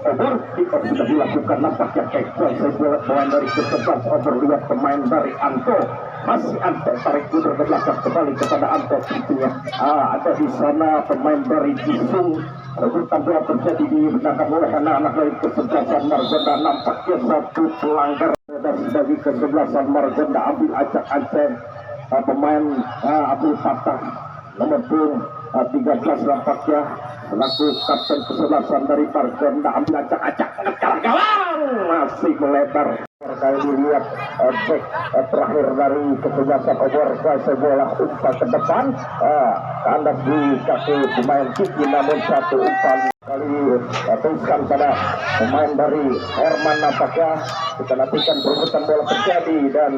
over kick-off sudah dilakukan, nampaknya Kekwan sebuah pemain dari ke-11 over, lihat pemain dari Anto, masih Anto tarik mundur ke belakang kembali kepada Anto, tentunya ada di sana pemain dari Jisung. Rebutan bola terjadi dimenangkan oleh anak-anak dari ke-11 Margonda, nampaknya satu pelanggar dari ke-11 Margonda ambil acak-acak pemain Abdul Fatah nomor 13 nampaknya selaku kapten kesebelasan dari Margonda ambil acak-acak ngekar gawang, masih melebar. Kali dilihat back terakhir dari kesebelasan obor bola umpan ke depan, kandas di kaki pemain Kiki, namun satu umpan kali teruskan pada pemain dari Herman. Nampaknya kita nantikan perebutan bola terjadi dan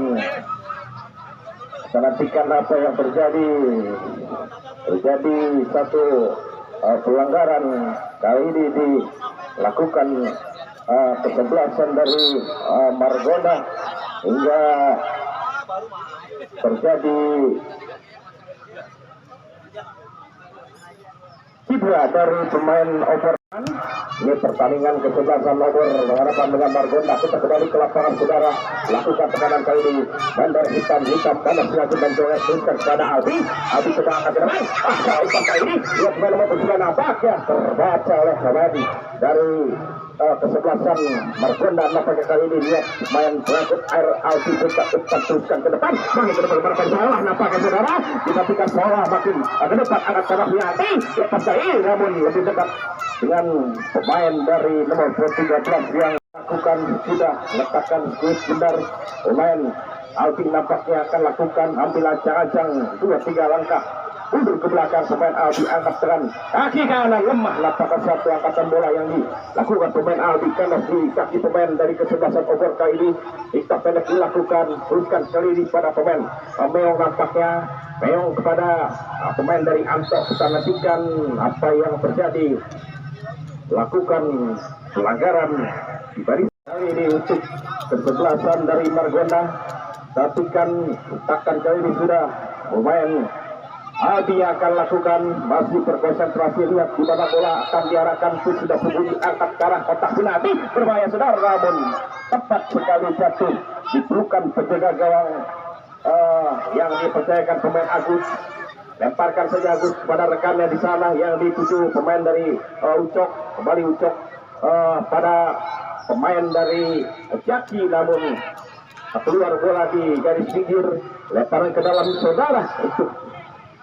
kita nantikan apa yang terjadi satu pelanggaran kali ini dilakukan kesebelasan dari Margonda hingga terjadi cedera dari pemain over. Ini pertandingan kesebelasan over berhadapan dengan Margonda. Kita kembali ke lapangan saudara, lakukan tekanan kali ini bandar hitam karena sengaja mencoba teruskan kepada Albi sedang angkat ke depan. Umpan kali ini lihat pemain nomor 9 nampaknya terbaca oleh Hamadi dari kesebelasan Margonda. Nampaknya kali ini lihat main berangkut air Albi umpan teruskan ke depan, makin ke depan berapa salah nampaknya saudara, dipastikan salah makin ke depan angkat ke Hati lepas kali ini, namun lebih dekat dengan pemain dari nomor 13 yang lakukan sudah letakkan kuis benar. Pemain Albi nampaknya akan lakukan ambil acang-acang 2-3 langkah mundur ke belakang. Pemain Albi angkat dengan kaki kanan lemah, nampaknya satu angkatan bola yang dilakukan pemain Albi karena di kaki pemain dari kesebelasan obor kali ini. Kita pendek dilakukan teruskan sekali ini pada pemain Meong, nampaknya Meong kepada pemain dari Anto. Kita nantikan apa yang terjadi, lakukan pelanggaran di baris kali ini untuk kesebelasan dari Margonda. Tapi kan takkan kali ini sudah pemain Albi akan lakukan, masih berkonsentrasi, lihat di mana bola akan diarahkan, sudah berbunyi angkat ke arah kotak penalti, berbahaya saudara, namun tepat sekali jatuh di pelukan penjaga gawang yang dipercayakan pemain Agus. Lemparkan saja Agus pada rekannya di sana yang dituju pemain dari Ucok, kembali Ucok pada pemain dari Jaki, namun keluar bola di garis pinggir, lemparan ke dalam saudara untuk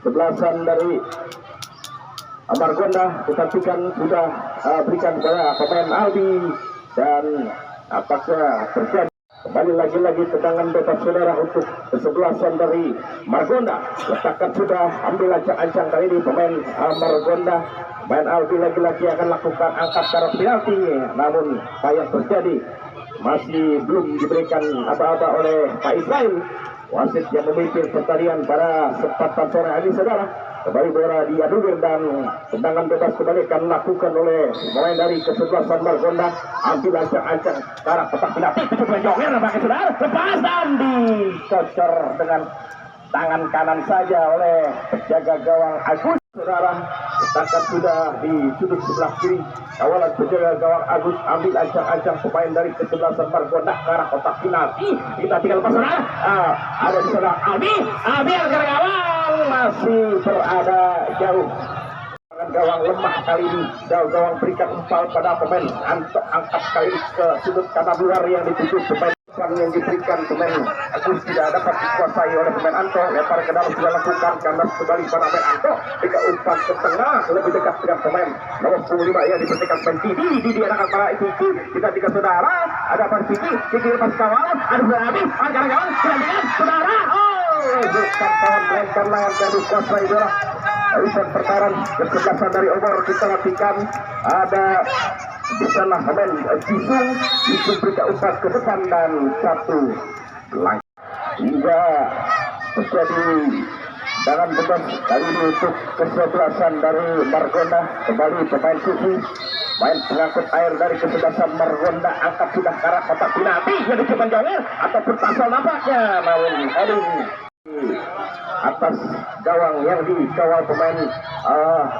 sebelasan dari Margonda. Tetapikan sudah berikan kepada pemain Albi dan apakah terjadi kembali lagi tendangan bebas saudara untuk kesebelasan dari Margonda. Letakkan sudah ambil ancang-ancang kali ini pemain Margonda. Pemain Albi lagi-lagi akan lakukan angkat karena penalti, namun apa yang terjadi masih belum diberikan apa-apa oleh Pak Israel, wasit yang memimpin pertandingan pada kesempatan sore hari saudara. Kembali bola dianulir dan tendangan bebas kembali akan dilakukan oleh pemain dari kesebelasan Margonda. Ambil ancang-ancang ke arah kotak penalti, cukup menjongir nampaknya saudara, lepasan dicocor dengan tangan kanan saja oleh penjaga gawang Agus saudara. Letakkan sudah di sudut sebelah kiri, kawalan penjaga gawang Agus ambil ancang-ancang pemain dari kesebelasan Margonda ke arah kotak penalti. Kita tinggal lepas saudara, ada di sana Albi angkat gawang, masih berada jauh. Gawang lemah kali ini, gawang berikan umpan pada pemain Anto, angkat kali ini ke sudut kanan luar yang dituju pemain yang diberikan pemain Agus tidak dapat dikuasai oleh pemain Anto. Lempar ke dalam sudah lakukan karena kembali pada pemain Anto, jika umpan ke tengah lebih dekat dengan pemain nomor 15 yang diperhatikan pemain Didi anak para Kiki. Kita tiga saudara, ada pemain Kiki lepas kawalan, ada berani angkat gawang dengan saudara, bukan kawan melempar lawan dan dikuasai bola. Urusan pertaran kesebelasan dari obor. Kita nantikan ada di sana pemain Jisung berikan umpan ke depan dan satu langkah hingga terjadi dengan bebas kali ini untuk kesebelasan dari Margonda. Kembali pemain Susi, main pengangkut air dari kesebelasan Margonda, angkat sudah ke arah kotak penalti yang dicoba jongir atau bertasal nampaknya, namun heading atas gawang yang dikawal pemain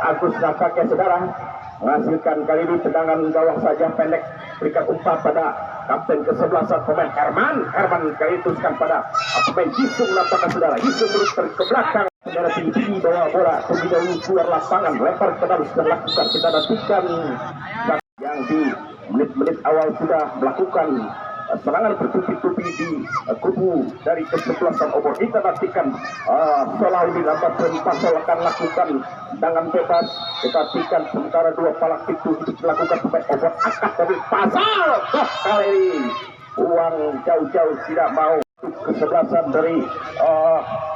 Agus nampaknya saudara. menghasilkan kali ini tendangan gawang saja pendek, berikan umpan pada kapten ke-11 pemain Herman kali itu teruskan pada pemain Jisung. Nampaknya saudara Jisung menuju ke belakang, saudara tinggi bawa bola lebih dahulu keluar lapangan, lempar ke dalam, sudah lakukan. Kita nantikan yang di menit-menit awal sudah melakukan serangan bertupi-tupi di kubu dari kesebelasan obor. Kita nantikan Solawi dapat Pasal akan lakukan tendangan bebas. Kita nantikan sementara dua palak itu dilakukan pemain obor angkat dari Pasal. Kali ini uang jauh-jauh tidak mau. Kesebelasan dari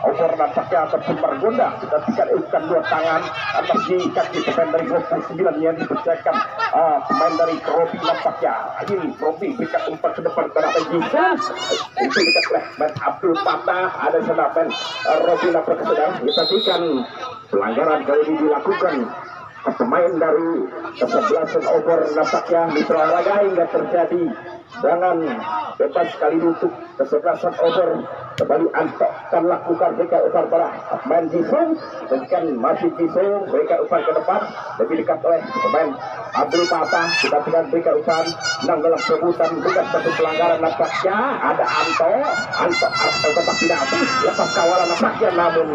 obor nampaknya ataupun Margonda. Kita tinggalkan dua tangan atas di kaki pemain dari 29 yang dipercayakan pemain dari Robi. Nampaknya ini Robi berikan umpan ke depan pada Jisung itu dekat oleh pemain Abdul Patah. Ada sana pemain Robi. Nampaknya sedang kita tinggalkan pelanggaran kali ini dilakukan pemain dari kesebelasan obor. Nampaknya mitra olahraga hingga terjadi dengan bebas kali untuk kesebelasan obor. Kembali Anto akan lakukan mereka upar pada pemain Jisung, dan masih Jisung mereka upar ke depan lebih dekat oleh pemain Abdul Patah. Kita tinggal mereka upar menang dalam perebutan bukan satu pelanggaran. Nampaknya ada Anto tetap tidak habis lepas kawalan nampaknya, namun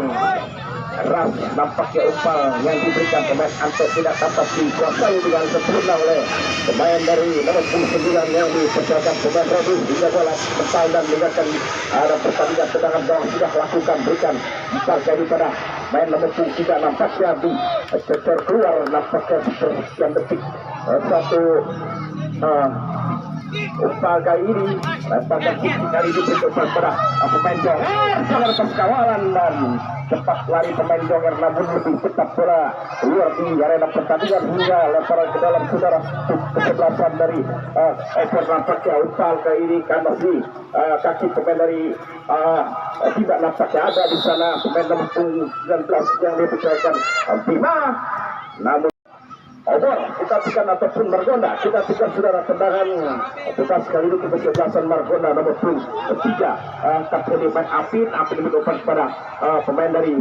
keras nampaknya umpan yang diberikan pemain Anto tidak dapat dikuasai dengan sempurna oleh pemain dari nomor 29 yang dipercayakan pemain Robi. Hingga bola mental dan meninggalkan ada pertandingan tendangan bawah sudah lakukan, berikan umpan kali pada main nomor 3. Nampaknya di cecer keluar, nampaknya sekian detik satu umpan kali ini lemparan kali ini berikan pada pemain Jonger lepas kawalan dan cepat lari pemain Jonger, namun lebih cepat bola keluar di arena pertandingan hingga lemparan ke dalam saudara kesebelasan dari obor. Nampaknya umpan kali ini kan masih kaki pemain dari tidak nampaknya ada di sana pemain nomor 19 yang dipercayakan Bima, namun obor kita tekan ataupun Margonda. Kita tekan saudara tendangan bebas kali ini kesebelasan Margonda nomor 3 kapten pemain Apin menumpas pada pemain dari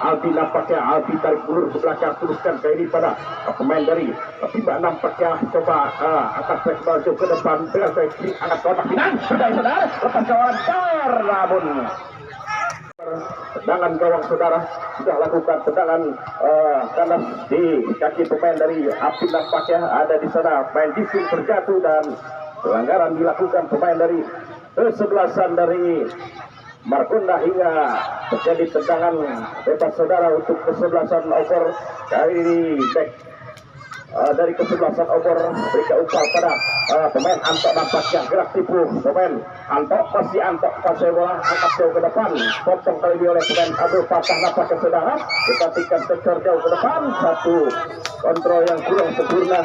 Albi. Nampaknya Albi tarik ulur ke belakang, teruskan kali ini pada pemain dari Bima. Nampaknya coba angkat track baju ke depan dengan saya kiri angkat kotak pinang sudah saudara lepas kawalan namun tendangan gawang saudara sudah lakukan tendangan kanan di kaki pemain dari Api. Nampaknya ada di sana pemain Jisung terjatuh dan pelanggaran dilakukan pemain dari kesebelasan dari Margonda hingga terjadi tendangan bebas saudara untuk kesebelasan obor. Kali ini back dari kesebelasan obor berikan umpan pada pemain Anto. Nampaknya gerak tipu pemain Anto, masih Anto pasai bola angkat jauh ke depan, potong kali ini oleh pemain Abdul Patah. Nampaknya saudara kita tingkat secor jauh ke depan, satu kontrol yang kurang sempurna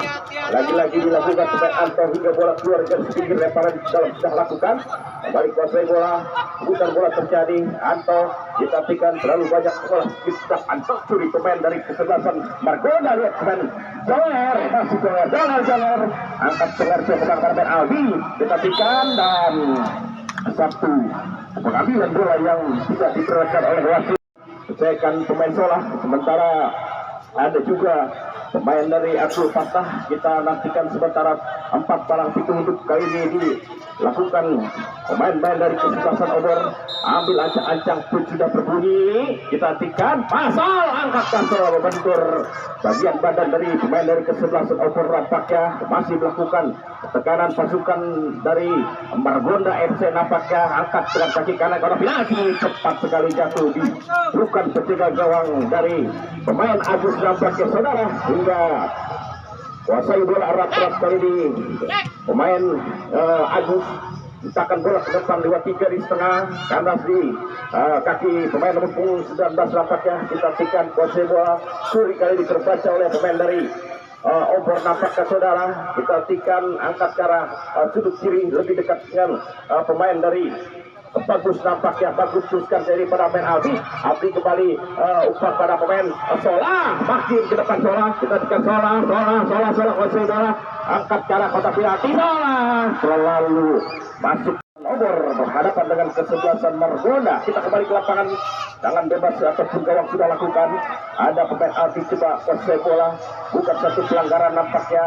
lagi-lagi dilakukan pemain Anto hingga bola keluar dari pinggir. Lemparan dalam sudah lakukan kembali kuasai bola, bukan bola terjadi Anto. Kita tingkat terlalu banyak bola kita Anto curi pemain dari kesebelasan Margonda. Lihat pemain Jonger, masih Jonger angkat pengerja pemain Albi. Kita tingkat dan satu pengambilan bola yang tidak diperhatikan oleh wasit, selesaikan pemain Solah. Sementara ada juga pemain dari Abdul Fatah. Kita nantikan sementara 4 palang pintu hidup kali ini dilakukan pemain-pemain dari kesebelasan obor. Ambil ancang-ancang pun sudah berbunyi. Kita nantikan Pasal angkat Pasal membentur bagian badan dari pemain dari kesebelasan obor. Nampaknya masih melakukan tekanan pasukan dari Margonda FC. Nampaknya angkat dengan kaki kanan karena penalti cepat sekali jatuh di bukan penjaga gawang dari pemain Agus. Nampaknya saudara hingga kuasai bola erat-erat kali ini pemain Agus letakkan bola ke depan lewat 3 di setengah kandas di kaki pemain nomor 19. Nampaknya kita tikan kuasai bola suri kali ini terbaca oleh pemain dari obor. Nampaknya saudara kita tikan angkat ke arah sudut kiri lebih dekat dengan pemain dari bagus. Nampaknya bagus teruskan daripada pemain Albi. Albi kembali umpan pada pemain Solah, makin ke depan Solah. Kita tekan Solah kuasai bola angkat ke arah kotak penalti. Solah terlalu masuk Obor berhadapan dengan kesebelasan Margonda. Kita kembali ke lapangan, tangan bebas ataupun gawang sudah lakukan. Ada pemain Alfi coba kuasai bola, bukan satu pelanggaran nampaknya.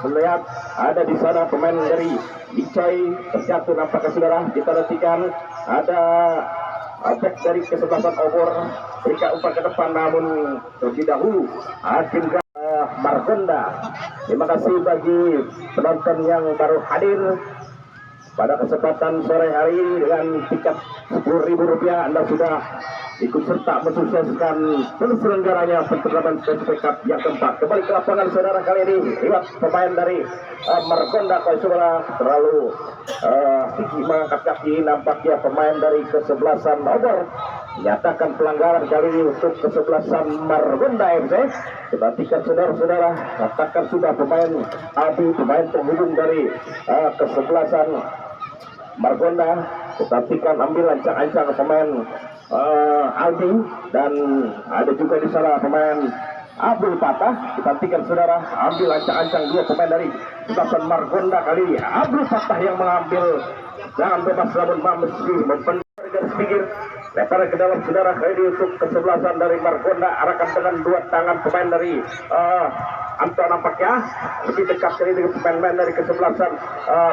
Melihat ada di sana pemain dari Bicoy terjatuh nampaknya saudara. Kita nantikan ada back dari kesebelasan Obor berikan umpan ke depan, namun terlebih dahulu hakim Margonda. Terima kasih bagi penonton yang baru hadir pada kesempatan sore hari dengan tiket Rp10.000. Anda sudah ikut serta mensukseskan terselenggaranya penturnamen PSP Cup yang keempat. Kembali ke lapangan saudara, kali ini lihat pemain dari Margonda kalau saudara terlalu tinggi mengangkat kaki, nampaknya pemain dari kesebelasan Obor menyatakan pelanggaran kali ini untuk kesebelasan Margonda FC. Perhatikan saudara-saudara, katakan sudah pemain Abi, pemain penghubung dari kesebelasan Margonda. Perhatikan ambil ancang-ancang pemain Aldi, dan ada juga di sana pemain Abdul Fatah. Perhatikan saudara, ambil ancang-ancang dua pemain dari kesebelasan Margonda kali ini. Abdul Fatah yang mengambil jangan bebas, namun mesti mempengaruhi garis pinggir. Lebar ke dalam saudara, kali ini untuk kesebelasan dari Margonda, arahkan dengan dua tangan pemain dari Anto nampaknya lebih dekat kali dengan pemain dari kesebelasan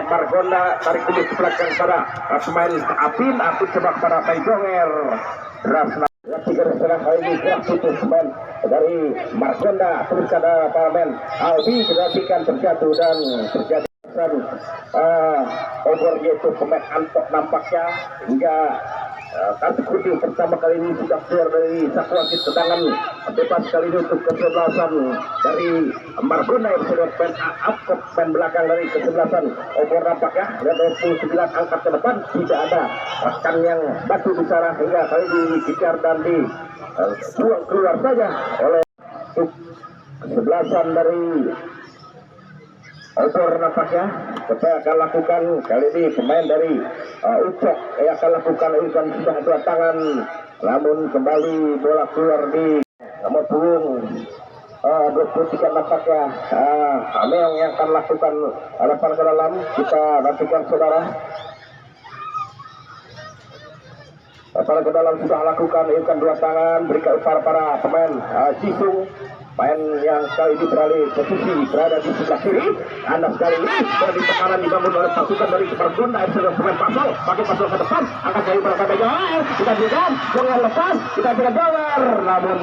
Margonda. Tarik dulu ke belakang pada pemain Apin coba pada Jonger. Rasna tiga setengah kali ini gerak putus pemain dari Margonda, terus ada pemain Albi perhatikan terjatuh dan terjadi Obor yaitu pemain Anto nampaknya hingga kartu kuning pertama kali ini sudah keluar dari saku wasit. Tendangan bebas kali ini untuk kesebelasan dari Margonda yang sudah pemain belakang dari kesebelasan Obor nampaknya. Dan 29 angkat ke depan tidak ada rekan yang batu di sana hingga kali ini dikejar dan dibuang keluar saja oleh kesebelasan dari Obor nampaknya. Kita akan lakukan kali ini pemain dari Ucok yang akan lakukan urusan sudah dua tangan, namun kembali bola keluar di nomor punggung 23 nampaknya. Ameong yang akan lakukan hadapan ke dalam. Kita nantikan saudara. Hadapan ke dalam sudah lakukan urusan dua tangan, berikan para pemain Cisung. Main yang kali ini beralih posisi berada di sebelah kiri. Anda sekali ini dari tekanan dibangun oleh pasukan dari Margonda FC dan pemain Pasol. Pakai Pasol ke depan, angkat dari belakang Jonger. Kita berikan Jonger lepas, kita berikan Jonger. Namun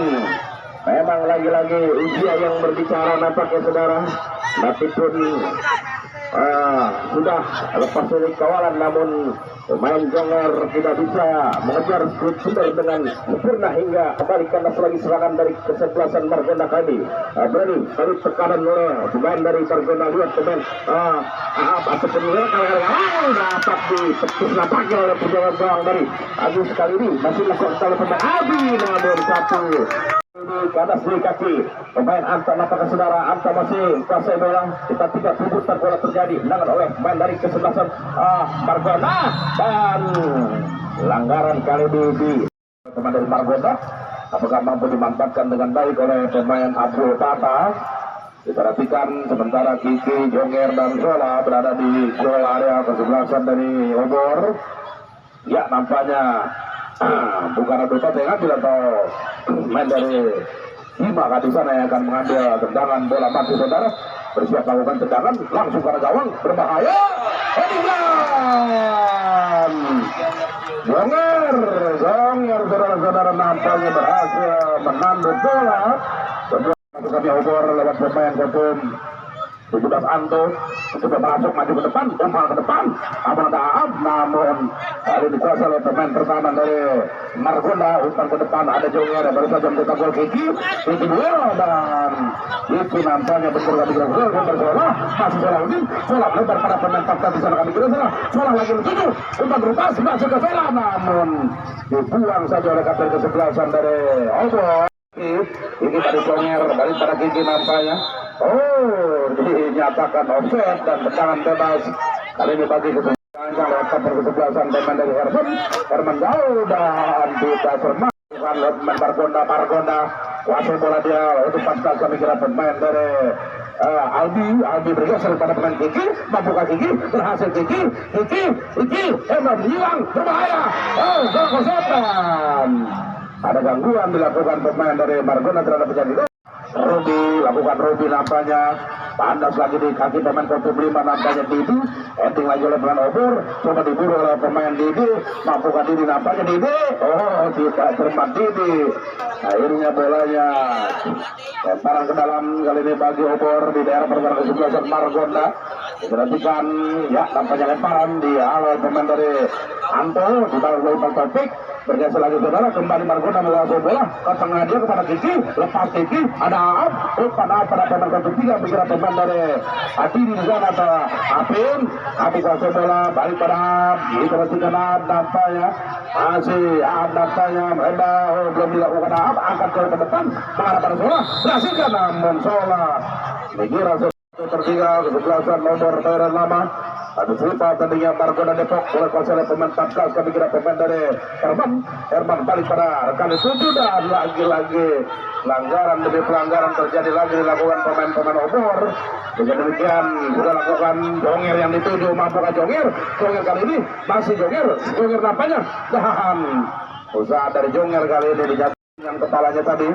memang lagi-lagi usia yang berbicara nampaknya saudara. Meskipun sudah lepas dari kawalan, namun pemain Jonger tidak bisa mengejar Sundar dengan sempurna hingga kembali kandas lagi serangan dari kesebelasan Margonda kali. Berani kali tekanan oleh pemain dari Margonda. Lihat pemain ataupun dapat ditepis nampaknya oleh perjalanan gawang dari Agus kali ini. Masih lakukan oleh pemain Abi, namun satu ke atas di kaki pemain Anta nampaknya saudara. Anta masih kuasai bola. Kita tidak putar bola terjadi tendangan oleh pemain dari kesebelasan Margonda, dan pelanggaran kali ini di pemain dari Margonda. Apakah mampu dimanfaatkan dengan baik oleh pemain Abdul Fatah? Kita perhatikan sementara Kiki, Jonger dan Zola berada di goal area kesebelasan dari Obor. Ya nampaknya bukan Abdul Fatah yang ambil atau main dari Hima di sana yang akan mengambil tendangan bola mati saudara. Bersiap lakukan tendangan langsung ke gawang, berbahaya. Jonger saudara-saudara nampaknya berhasil menanduk bola. Masuknya Obor lewat pemain Kotum 17 Anto sudah masuk maju ke depan, umpan ke depan, namun kali dikuasai oleh pemain pertama dari Margonda. Umpan ke depan ada Jonger yang baru saja mencetak gol. Kiki dan itu nampaknya betul kami kira gol Sola. Masih Sola lebar pada pemain fakta di sana kami kira Sola lagi menuju umpan berubah masuk ke Sola, namun dibuang saja oleh kapten kesebelasan dari Obor. Ini tadi Jonger balik pada Kiki nampaknya. Dinyatakan offset dan tendangan bebas kali ini bagi kesebelasan kesebelasan pemain dari Herman jauh dan tidak termasukkan pemain Margonda kuasai bola dia untuk pasca kami kira pemain dari Albi bergeser pada pemain Kiki, membuka Kiki, berhasil Kiki, hilang, berbahaya. Gol setan. Ada gangguan dilakukan pemain dari Margonda terhadap penjaga itu. Ruby nampaknya panas lagi di kaki pemain Kotub 5 nampaknya Didi, ending lagi oleh pemain Obor, coba diburu oleh pemain Didi, mampukah Didi nampaknya Didi, tidak cermat Didi, akhirnya bolanya lemparan ke dalam kali ini bagi Obor di daerah pertahanan kesebelasan Margonda. Diperhatikan ya nampaknya lemparan di awal pemain dari Anto di bawah Taufik, bergeser lagi saudara, kembali Margonda menguasai bola ke tengah dia kepada Kiki, lepas Kiki ada pada pemain Kotub 3, pikiran pemain dari Adini di sana atau Apin kuasai bola balik pada diperhatikan nampaknya masih nampaknya mereka belum dilakukan angkat ke depan mengarah pada Sola, berhasilkan namun Sola mengira tertinggal kesebelasan nomor Thailand lama. Ada serupa tadinya Margonda Depok oleh kuasa oleh pemain Tapkas, kami kira pemain dari Herman balik pada rekan itu sudah lagi-lagi pelanggaran demi pelanggaran terjadi lagi dilakukan pemain-pemain Obor. Dengan demikian sudah lakukan Jonger yang dituju, mampukah Jonger kali ini masih Jonger nampaknya dan usaha dari Jonger kali ini dijatuhkan kepalanya tadi.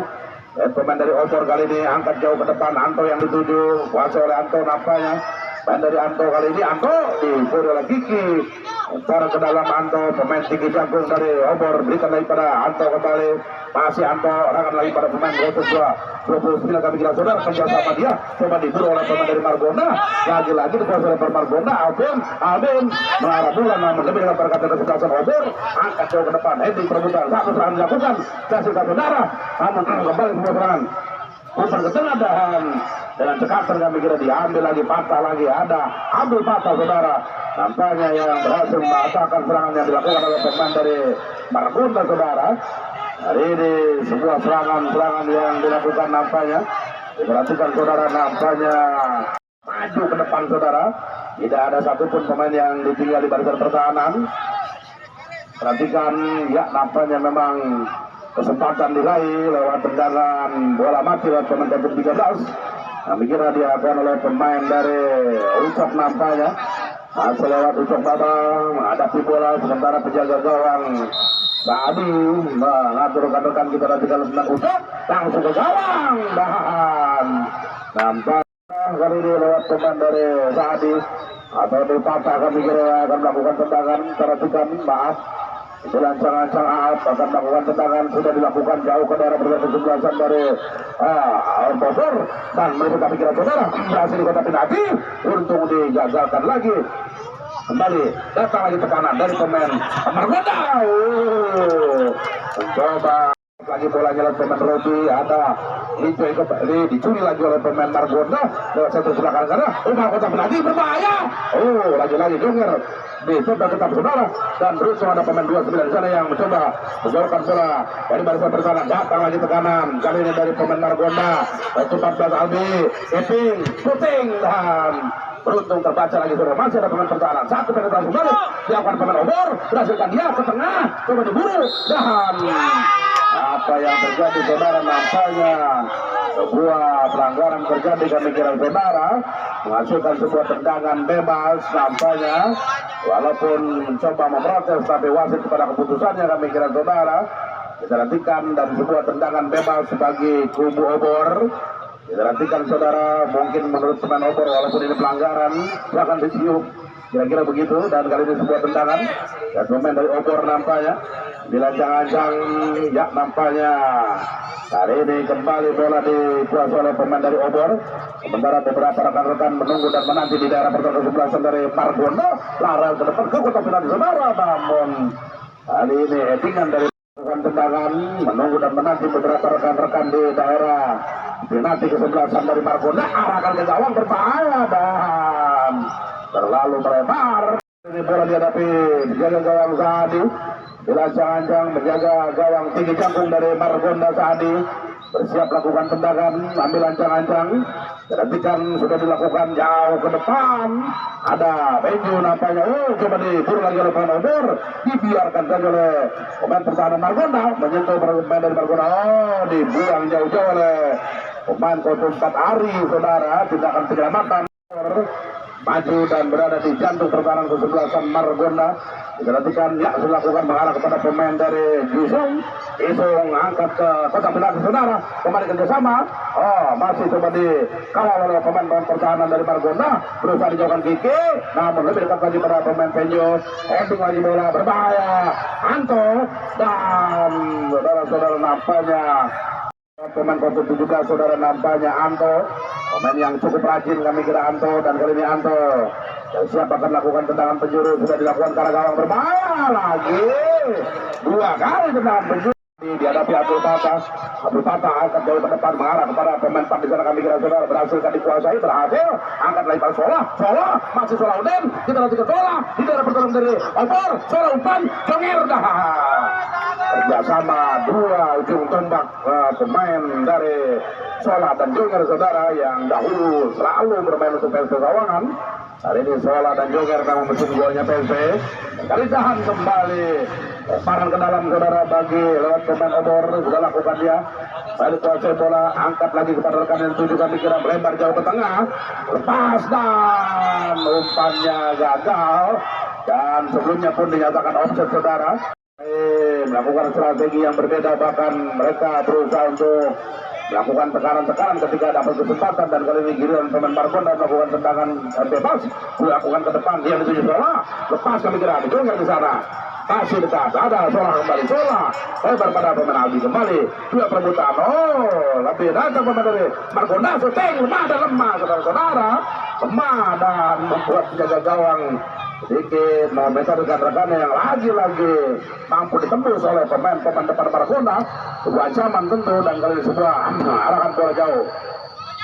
Pemain dari Obor kali ini angkat jauh ke depan, Anto yang dituju, kuasa oleh Anto nampaknya. Pemain dari Anto kali ini, Anto diburu oleh Kiki, sekarang ke dalam Anto, pemain Kiki Jagung dari Obor, berikan lagi pada Anto kembali, masih Anto, rangan lagi pada pemain Kotub 29 kami kira saudara, kerjasama dia, coba diburu oleh pemain dari Margonda, lagi-lagi dikuasai oleh Margonda, Alvin, mengarah bola, namun lebih dengan perkataan kesebelasan Obor, angkat jauh ke depan, heading perebutan, satu serangan dilakukan, kasihkan saudara, namun kembali semua serangan, umpan ke tengah dan dengan cekatan kami kira diambil lagi, patah lagi, ada ambil patah saudara, nampaknya yang berhasil mematahkan serangan yang dilakukan oleh pemain dari Margonda saudara. Hari ini sebuah serangan yang dilakukan nampaknya, diperhatikan saudara, nampaknya maju ke depan saudara, tidak ada satupun pemain yang ditinggal di barisan pertahanan. Perhatikan ya, nampaknya memang kesempatan diraih lewat tendangan bola mati lewat pemain Kotub 13. Kami kira dilakukan oleh pemain dari Ucok nampaknya, masih lewat Ucok Babang menghadapi bola, sementara penjaga gawang Saadi mengatur rekan-rekan kita dan tinggal pemain Ucok langsung ke gawang dan nampaknya kali ini lewat pemain dari Saadi atau dipatah, kami kira akan melakukan tendangan. Perhatikan maaf, Lancang-lancang akan melakukan tendangan, sudah dilakukan jauh ke daerah pertahanan kesebelasan dari Bogor, dan mereka pikiran saudara berhasil dikotakin hati, untung digagalkan lagi. Kembali datang lagi tekanan dari pemain Margonda, mencoba lagi bolanya lewat pemain Robi, ada hijau kembali dicuri lagi oleh pemain Margonda lewat satu belakang karena kotak penalti berbahaya. Lagi-lagi Jonger dicoba tetap saudara, dan terus ada pemain 29 di sana yang mencoba menjauhkan bola dari barisan pertahanan. Datang lagi tekanan kali ini dari pemain Margonda, 14 Albi, Iping, puting, dan beruntung terbaca lagi saudara, masih ada pemain pertahanan, satu penetrasi balik dilakukan pemain Obor, berhasilkan dia ke tengah, coba diburu dan apa yang terjadi saudara, nampaknya sebuah pelanggaran terjadi, kami kira saudara menghasilkan sebuah tendangan bebas nampaknya, walaupun mencoba memprotes tapi wasit kepada keputusannya, kami kira saudara kita nantikan, dan sebuah tendangan bebas bagi kubu Obor. Kita nantikan saudara, mungkin menurut pemain Obor walaupun ini pelanggaran akan disiup, kira-kira begitu, dan kali ini sebuah tendangan dan pemain dari Obor nampaknya dilancang-lancang ya, nampaknya hari ini kembali bola dikuasai oleh pemain dari Obor, sementara beberapa rekan-rekan menunggu dan menanti di daerah pertahanan kesebelasan dari Margonda, lari ke depan ke kotak penalti saudara, namun kali ini headingan dari tendangan, menunggu dan menanti beberapa rekan-rekan di daerah penalti kesebelasan dari Margonda, arahkan ke gawang berbahaya dan terlalu melebar. Ini bola dihadapi menjaga gawang Saadi, dilancang-lancang menjaga gawang tinggi canggung dari Margonda. Saadi bersiap lakukan tendangan, ambil lancang-lancang, perhatikan sudah dilakukan jauh ke depan, ada Benju nampaknya, coba diburu lagi oleh pemain Obor, dibiarkan saja oleh pemain pertahanan Margonda, menyentuh pemain dari Margonda, dibuang jauh-jauh oleh pemain 04 Ari saudara, tindakan penyelamatan maju dan berada di jantung pertahanan kesebelasan Margonda. Diperhatikan ya dilakukan mengarah kepada pemain dari Isung angkat ke kotak penalti saudara, kembali kerjasama. Masih coba dikawal oleh pemain pertahanan dari Margonda, berusaha dijauhkan Kiki, namun lebih dekat lagi pada pemain Penjo. Heading lagi bola berbahaya, Anto, dan saudara-saudara nampaknya pemain 07 saudara nampaknya Anto, pemain yang cukup rajin kami kira Anto, dan kali ini Anto siap akan lakukan tendangan penjuru, sudah dilakukan ke arah gawang berbahaya lagi, 2 kali tendangan penjuru dihadapi Abdul Tata angkat jauh ke depan mengarah kepada pemain 4 di sana kami kira saudara, berhasil dikuasai, berhasil angkat lebar Sola masih Sola Udin, kita nanti ke Sola di daerah pertolongan dari Opor, Sola umpan Jonger dah kerjasama 2 ujung tombak pemain dari Sola dan Jonger saudara yang dahulu selalu bermain untuk PSV Sawangan. Hari ini Sola dan Jonger memang mesin golnya PSV. Kali tahan kembali parang ke dalam saudara bagi lewat pemain Obor, sudah lakukan dia. Balik kuasai bola, angkat lagi kepada rekan yang 7 kami kira melebar jauh ke tengah, lepas dan umpannya gagal, dan sebelumnya pun dinyatakan offset saudara. Melakukan strategi yang berbeda, bahkan mereka berusaha untuk melakukan tekanan-tekanan ketika dapat kesempatan, dan kali ini giliran pemain Margonda melakukan tendangan bebas, dilakukan ke depan, dia dituju Sola, lepas kami kira diconger di sana, masih dekat, ada Sola kembali, Sola lebar pada pemain Aldi kembali, 2 perebutan, lebih datang pemain dari Margonda, syuting lemah dan lemah saudara-saudara, lemah dan membuat penjaga gawang sedikit memeter rekan-rekannya yang lagi-lagi mampu ditembus oleh pemain depan Margonda. Sebuah ancaman tentu, dan kali ini sebuah arahan bola jauh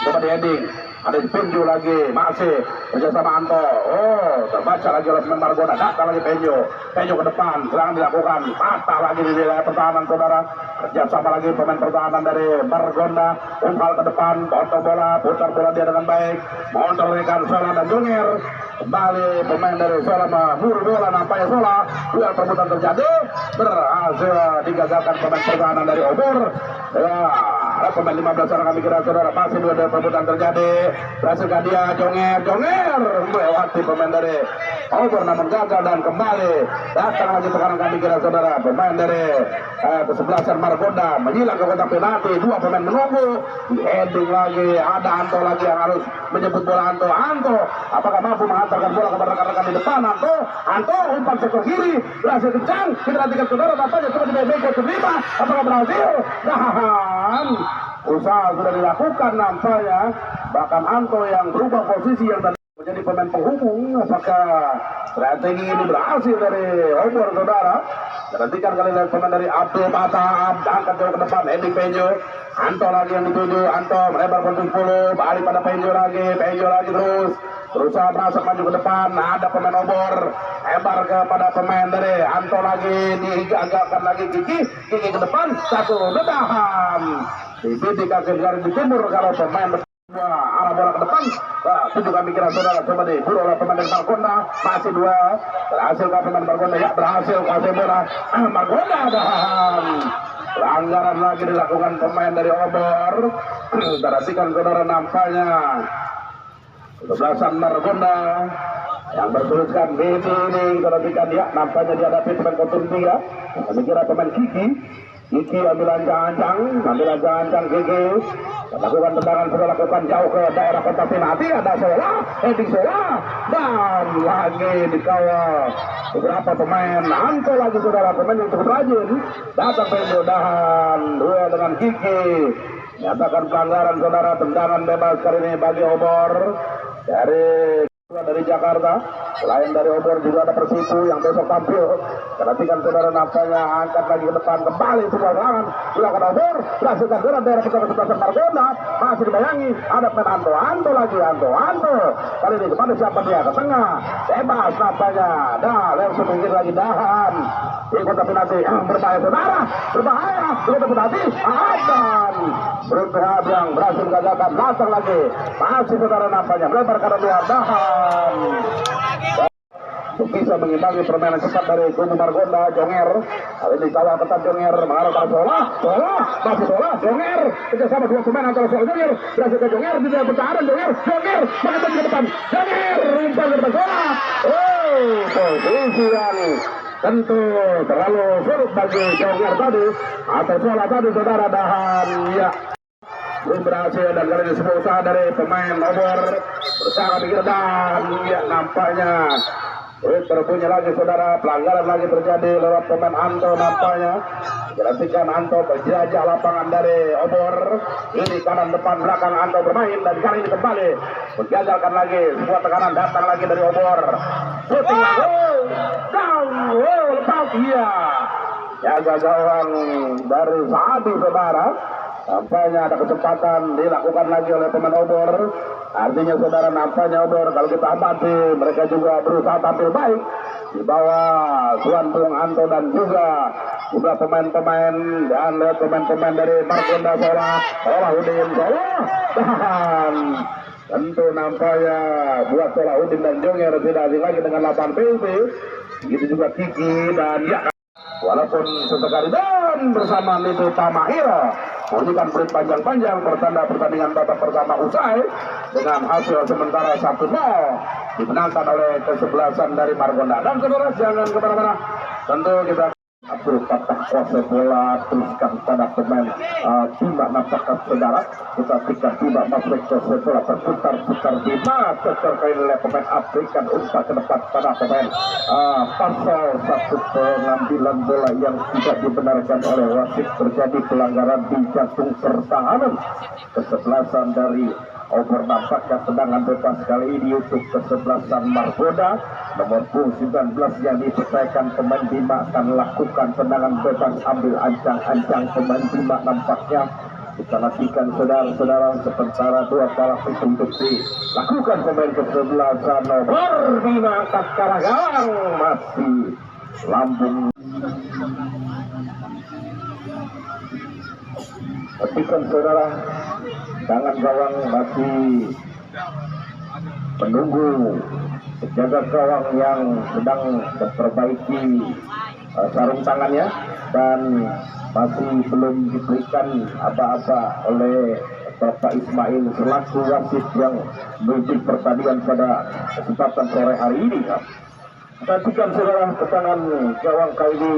coba di heading, ada di Penjo lagi, masih bersama Anto, terbaca lagi oleh pemain Margonda, datang lagi Penjo ke depan, serangan dilakukan, patah lagi di daerah pertahanan saudara, kerjasama lagi pemain pertahanan dari Margonda, umpan ke depan, putar bola dia dengan baik, mengontrolkan Sola dan Jonger, kembali pemain dari Sola memburu bola, nampaknya Sola, 2 perebutan terjadi, berhasil digagalkan pemain pertahanan dari Obor. Ada pemain 15 orang kami kira saudara, masih 2 perebutan terjadi, berhasilkan dia Jonger melewati pemain dari Obor namun gagal, dan kembali datang lagi tekanan kami kira saudara, pemain dari kesebelasan Margonda menyilang ke kotak penalti, 2 pemain menunggu, di heading lagi, ada Anto lagi yang harus menyebut bola. Anto apakah mampu menghantarkan bola kepada rekan-rekan di depan? Anto umpan sektor kiri, berhasil kencang, kita nantikan saudara, tampaknya coba di BBK terima, apakah berhasil? Dan usaha sudah dilakukan nampaknya, bahkan Anto yang berubah posisi yang tadi menjadi pemain penghubung, apakah strategi ini berhasil dari Obor saudara? Nantikan kali ini pemain dari Abdul Tata, angkat jauh ke depan, heading Penjo, Anto lagi yang dituju, Anto melebar kontus 10, balik pada Penjo lagi terus berusaha merasuk maju ke depan, ada pemain Obor, lebar kepada pemain dari Anto lagi, digagalkan lagi Kiki ke depan, 1 ditahan, dibidik kaki garis di timur kalau pemain arah bola ke depan, 7 kami kira saudara, coba diburu oleh pemain dari Margonda, masih 2, berhasil ke pemain Margonda, ya berhasil kuasai bola, Margonda dan pelanggaran lagi dilakukan pemain dari Obor. Perhatikan saudara, nampaknya kesebelasan Margonda yang bertuliskan BB ini, perhatikan ya, nampaknya dihadapi pemain kontur 3, kami kira pemain Kiki ambil ancang-ancang Kiki lakukan tendangan, sudah lakukan jauh ke daerah kotak penalti, ada Sola, heading Sola, dan lagi dikawal beberapa pemain. Anto lagi saudara, pemain yang cukup rajin, datang pemudahan 2 dengan Kiki, nyatakan pelanggaran saudara, tendangan bebas kali ini bagi Obor dari Jakarta. Selain dari Obor juga ada Persipu yang besok tampil. Perhatikan saudara, nampaknya angkat lagi ke depan, kembali sebuah serangan dilakukan Obor, berhasilkan gerak daerah kesebelasan Margonda, masih dibayangi ada pemain Anto lagi, Anto kali ini kepada siapa dia, ke tengah, bebas nampaknya, langsung pinggir lagi, dahan ikut tapi nanti berbahaya saudara, berbahaya ikut tapi nanti dan beruntung Abrang berhasil gagalkan, datang lagi masih saudara, nampaknya melebar karena luar, dahan untuk bisa mengimbangi permainan cepat dari kubu Margonda. Jonger kali ini kawal ketat, Jonger mengarah ke bola, masih bola, Jonger kerjasama dua pemain antara soal Jonger berhasil ke Jonger, tidak bertahan, Jonger mengejar ke depan, Jonger umpan ke depan bola. Posisi yang tentu terlalu sulit bagi Jonger tadi atau salah tadi saudara, dan ya belum berhasil, dan kali ini sebuah usaha dari pemain Obor bersama pikir, dan ya nampaknya berbunyi lagi saudara, pelanggaran lagi terjadi lewat pemain Anto. Nampaknya perhatikan Anto berjajah lapangan dari Obor, ini kanan depan belakang Anto bermain, dan kali ini kembali menggagalkan lagi sebuah tekanan datang lagi dari Obor, shooting down, lepas, iya jaga gawang dari Saadi saudara. Nampaknya ada kesempatan dilakukan lagi oleh pemain Obor. Artinya saudara, nampaknya Obor kalau kita amati mereka juga berusaha tampil baik di bawah Tuan Bung Anto dan juga pemain-pemain, dan lihat pemain-pemain dari Margonda Salahuddin dan tentu nampaknya buat Salahuddin dan Jonger tidak asing lagi dengan 8 PUB. Begitu juga Kiki dan ya, walaupun sesekali dan bersama Lido Tamahira memberikan peluit panjang-panjang pertanda pertandingan babak pertama usai dengan hasil sementara 1-0 dimenangkan oleh kesebelasan dari Margonda. Dan saudara jangan kemana-mana, tentu kita Abdul Fatah kuasa bola teruskan pada pemain Bima Napakah saudara. Kita berikan Bima masuk kuasa bola berputar-putar Bima terkait oleh pemain Afrikan umpan ke depan pada pemain pasal satu, pengambilan bola yang tidak dibenarkan oleh wasit, terjadi pelanggaran di jantung pertahanan kesebelasan dari Obor Napakah. Tendangan bebas kali ini untuk kesebelasan Margonda nomor 19 yang dipercayakan pemain Bima akan lakukan tendangan bebas, ambil ancang-ancang pemain Bima. Nampaknya kita nantikan saudara-saudara sementara dua bola untuk dilakukan pemain kesebelasan Obor Bima. Tatkala gawang masih lambung, nantikan saudara, tangan gawang masih menunggu penjaga gawang yang sedang memperbaiki sarung tangannya, dan masih belum diberikan apa-apa oleh Bapak Ismail selaku wasit yang memimpin pertandingan pada kesempatan sore hari ini. Perhatikan saudara, ketangan gawang kali ini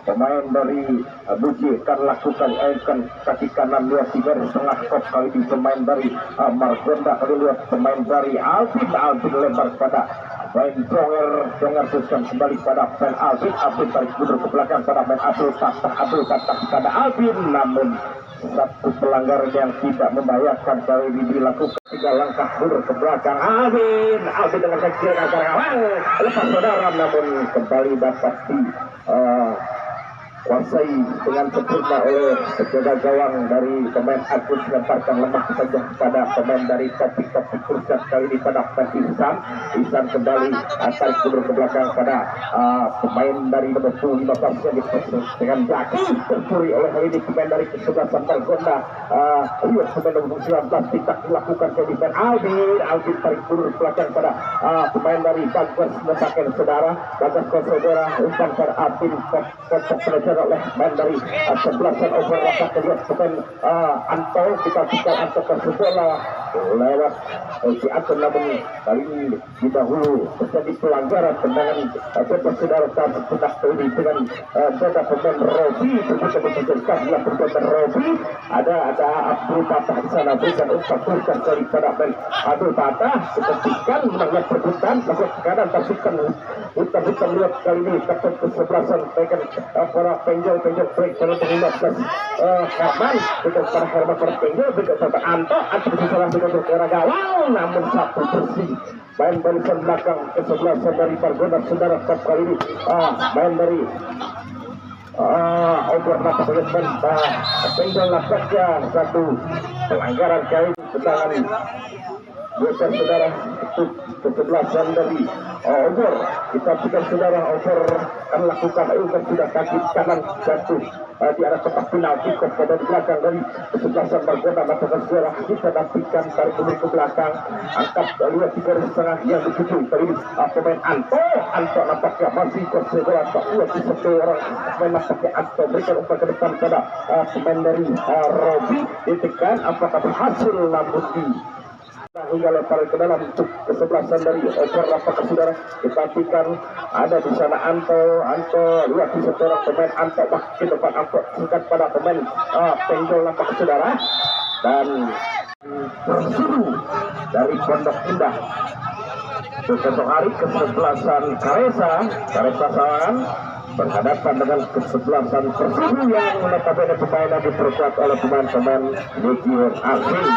pemain dari Buji akan lakukan kaki kanan lihat di garis tengah kop kali ini pemain dari Margonda, kali lihat pemain dari Alvin lebar pada pemain Jonger teruskan kembali pada pemain Alvin tarik mundur ke belakang pada pemain Abdul Fatah pada Alvin, namun satu pelanggaran yang tidak membahayakan kali ini dilakukan, 3 langkah mundur ke belakang Alvin dengan kecil agar gawang lepas saudara, namun kembali dapat kuasai dengan sempurna oleh penjaga gawang dari pemain Agus, lemparkan lemah saja pada pemain dari topik kursiat kali ini pada pemain Ihsan kembali tarik mundur ke belakang pada pemain dari nomor 15 dengan Jaki tercuri oleh kali ini pemain dari kesebelasan Margonda. Lihat pemain nomor 19 tidak dilakukan kali ini Alvin tarik mundur ke belakang pada pemain dari Bagas menekan saudara, Bagas saudara umpan pada Alvin kocok oleh main dari sebelasan Obor dapat terlihat pemain Anto, kita bicara Anto ke bola lewat si Anto, namun kali ini dahulu terjadi pelanggaran tendangan bebas saudara sudah terjadi dengan jaga pemain Robi, begitu menunjukkan dia perbuatan Robi, ada Abdul Fatah di sana berikan umpan teruskan daripada pemain Abdul Fatah, ketika menangnya perbuatan masuk ke kanan tersukkan bukan lihat kali ini takut kesebelasan pegang para penjol break pada 15 Herman untuk para Herman penjol juga sampai Anto bersalah dengan berkira gawang, namun satu bersih main barisan belakang kesebelasan dari Margonda saudara. Kali ini main dari Obor Napakah penjol saja satu pelanggaran kali tendangan besar saudara untuk kesebelasan dari Obor. Kita berikan saudara Obor akan lakukan ayukan sudah kaki kanan jatuh di arah tempat penalti kepada belakang dari kesebelasan Margonda. Matakan saudara kita dapikan tarik mundur ke belakang, angkat lihat di garis tengah yang dituju dari pemain Anto nampaknya masih bola tak kuat di satu orang pemain nampaknya Anto berikan umpan ke depan pada pemain dari Robi ditekan apakah berhasil namun di hingga lempar ke dalam untuk kesebelasan dari Obor. Apakah saudara dipastikan ada di sana Anto lihat di satu orang pemain Anto ke depan Anto singkat pada pemain Penjol apakah saudara dan Persudu dari Pondok Indah. Besok hari kesebelasan Karesa Sawangan berhadapan dengan kesebelasan Persudu yang notabene pemainnya diperkuat oleh pemain-pemain Legion Asing.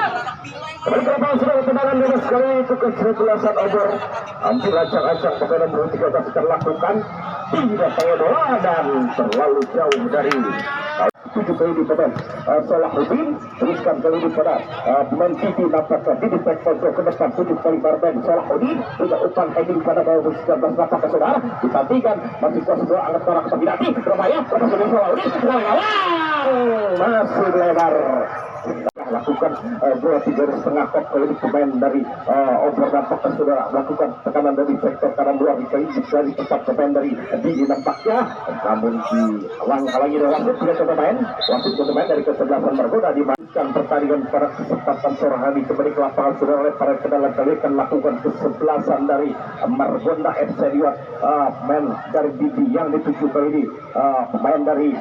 Kembali ke lapangan sudah tendangan bebas kali itu kesebelasan Obor. Hampir acak-acak pemain nomor 13 akan lakukan tidak pakai bola dan terlalu jauh dari tujuh kali di pemain Salahuddin teruskan kali ini pada pemain Titi nampaknya di back pojok ke depan tujuh kali Barben Salahuddin juga umpan heading pada bawah 19 nampaknya saudara ditantikan masih kuasa bola angkat orang Sabinati Romaya lepas dari Salahuddin masih lebar lakukan bola di garis tengah kok kali ini pemain dari Obor nampaknya saudara melakukan tekanan dari sektor kanan luar kali dari tempat pemain dari Didi nampaknya namun dihalang-halangi oleh wasit pemain dari kesebelasan Margonda dimainkan pertandingan pada kesempatan sore hari kembali ke lapangan saudara pada kedalam kali akan lakukan kesebelasan dari Margonda FC liwat pemain dari Didi yang dituju kali ini pemain dari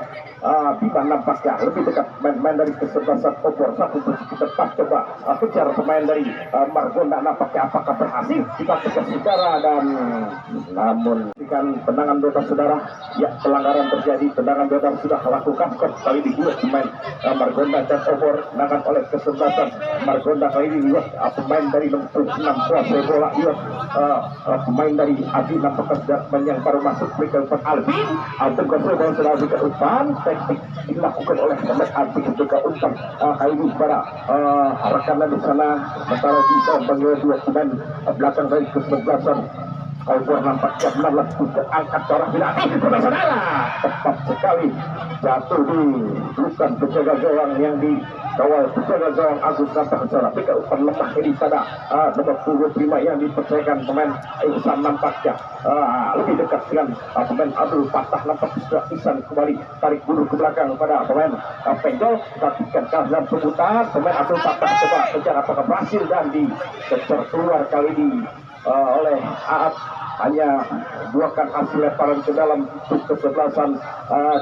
Bima nampaknya lebih dekat pemain dari kesebelasan Obor satu posisi tepat coba kejar pemain dari Margonda nampaknya apakah berhasil kita tekan secara dan namun dengan tendangan bebas saudara ya pelanggaran terjadi tendangan bebas sudah lakukan kali di dua pemain Margonda dan Obor tendangan oleh kesebelasan Margonda kali ini lihat pemain dari nomor 6 kuasa bola lihat pemain dari Adi nampaknya yang baru masuk berikan umpan Alvin kuasa bola sudah berikan umpan teknik dilakukan oleh pemain Alvin juga umpan kali ini pada rekannya di sana sementara bisa bagi dua pemain belakang dari kesebelasan Obor nampaknya melakukan angkat ke arah penalti saudara tepat sekali jatuh di bukan penjaga gawang yang dikawal penjaga gawang Agus nampaknya saudara berikan umpan lemah ini pada nomor 25 yang dipercayakan pemain Ihsan nampaknya lebih dekat dengan pemain Abdul Fatah nampaknya sudah Ihsan kembali tarik mundur ke belakang pada pemain Penjol perhatikan dalam sebutan pemain Abdul Fatah coba kejar apakah berhasil dan dikejar keluar kali ini oleh Aat hanya buahkan hasil lemparan ke dalam kesebelasan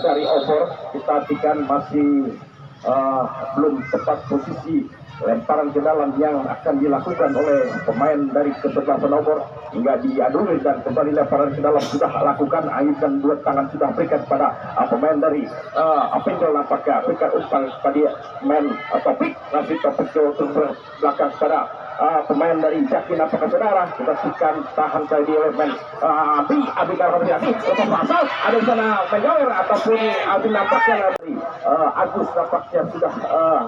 dari Obor diperhatikan masih belum tepat posisi lemparan ke dalam yang akan dilakukan oleh pemain dari kesebelasan Obor hingga diadui dan kembali lemparan ke dalam sudah lakukan ayukan dua tangan sudah berikan pada pemain dari Penjol nampaknya berikan umpan pada pemain Topik ngasih Topik ke belakang pada pemain dari Jakin apakah saudara dipastikan tahan kali di elemen Abi Karmadiati lepas pasal ada di sana Penjol ataupun Abi nampaknya dari Agus nampaknya sudah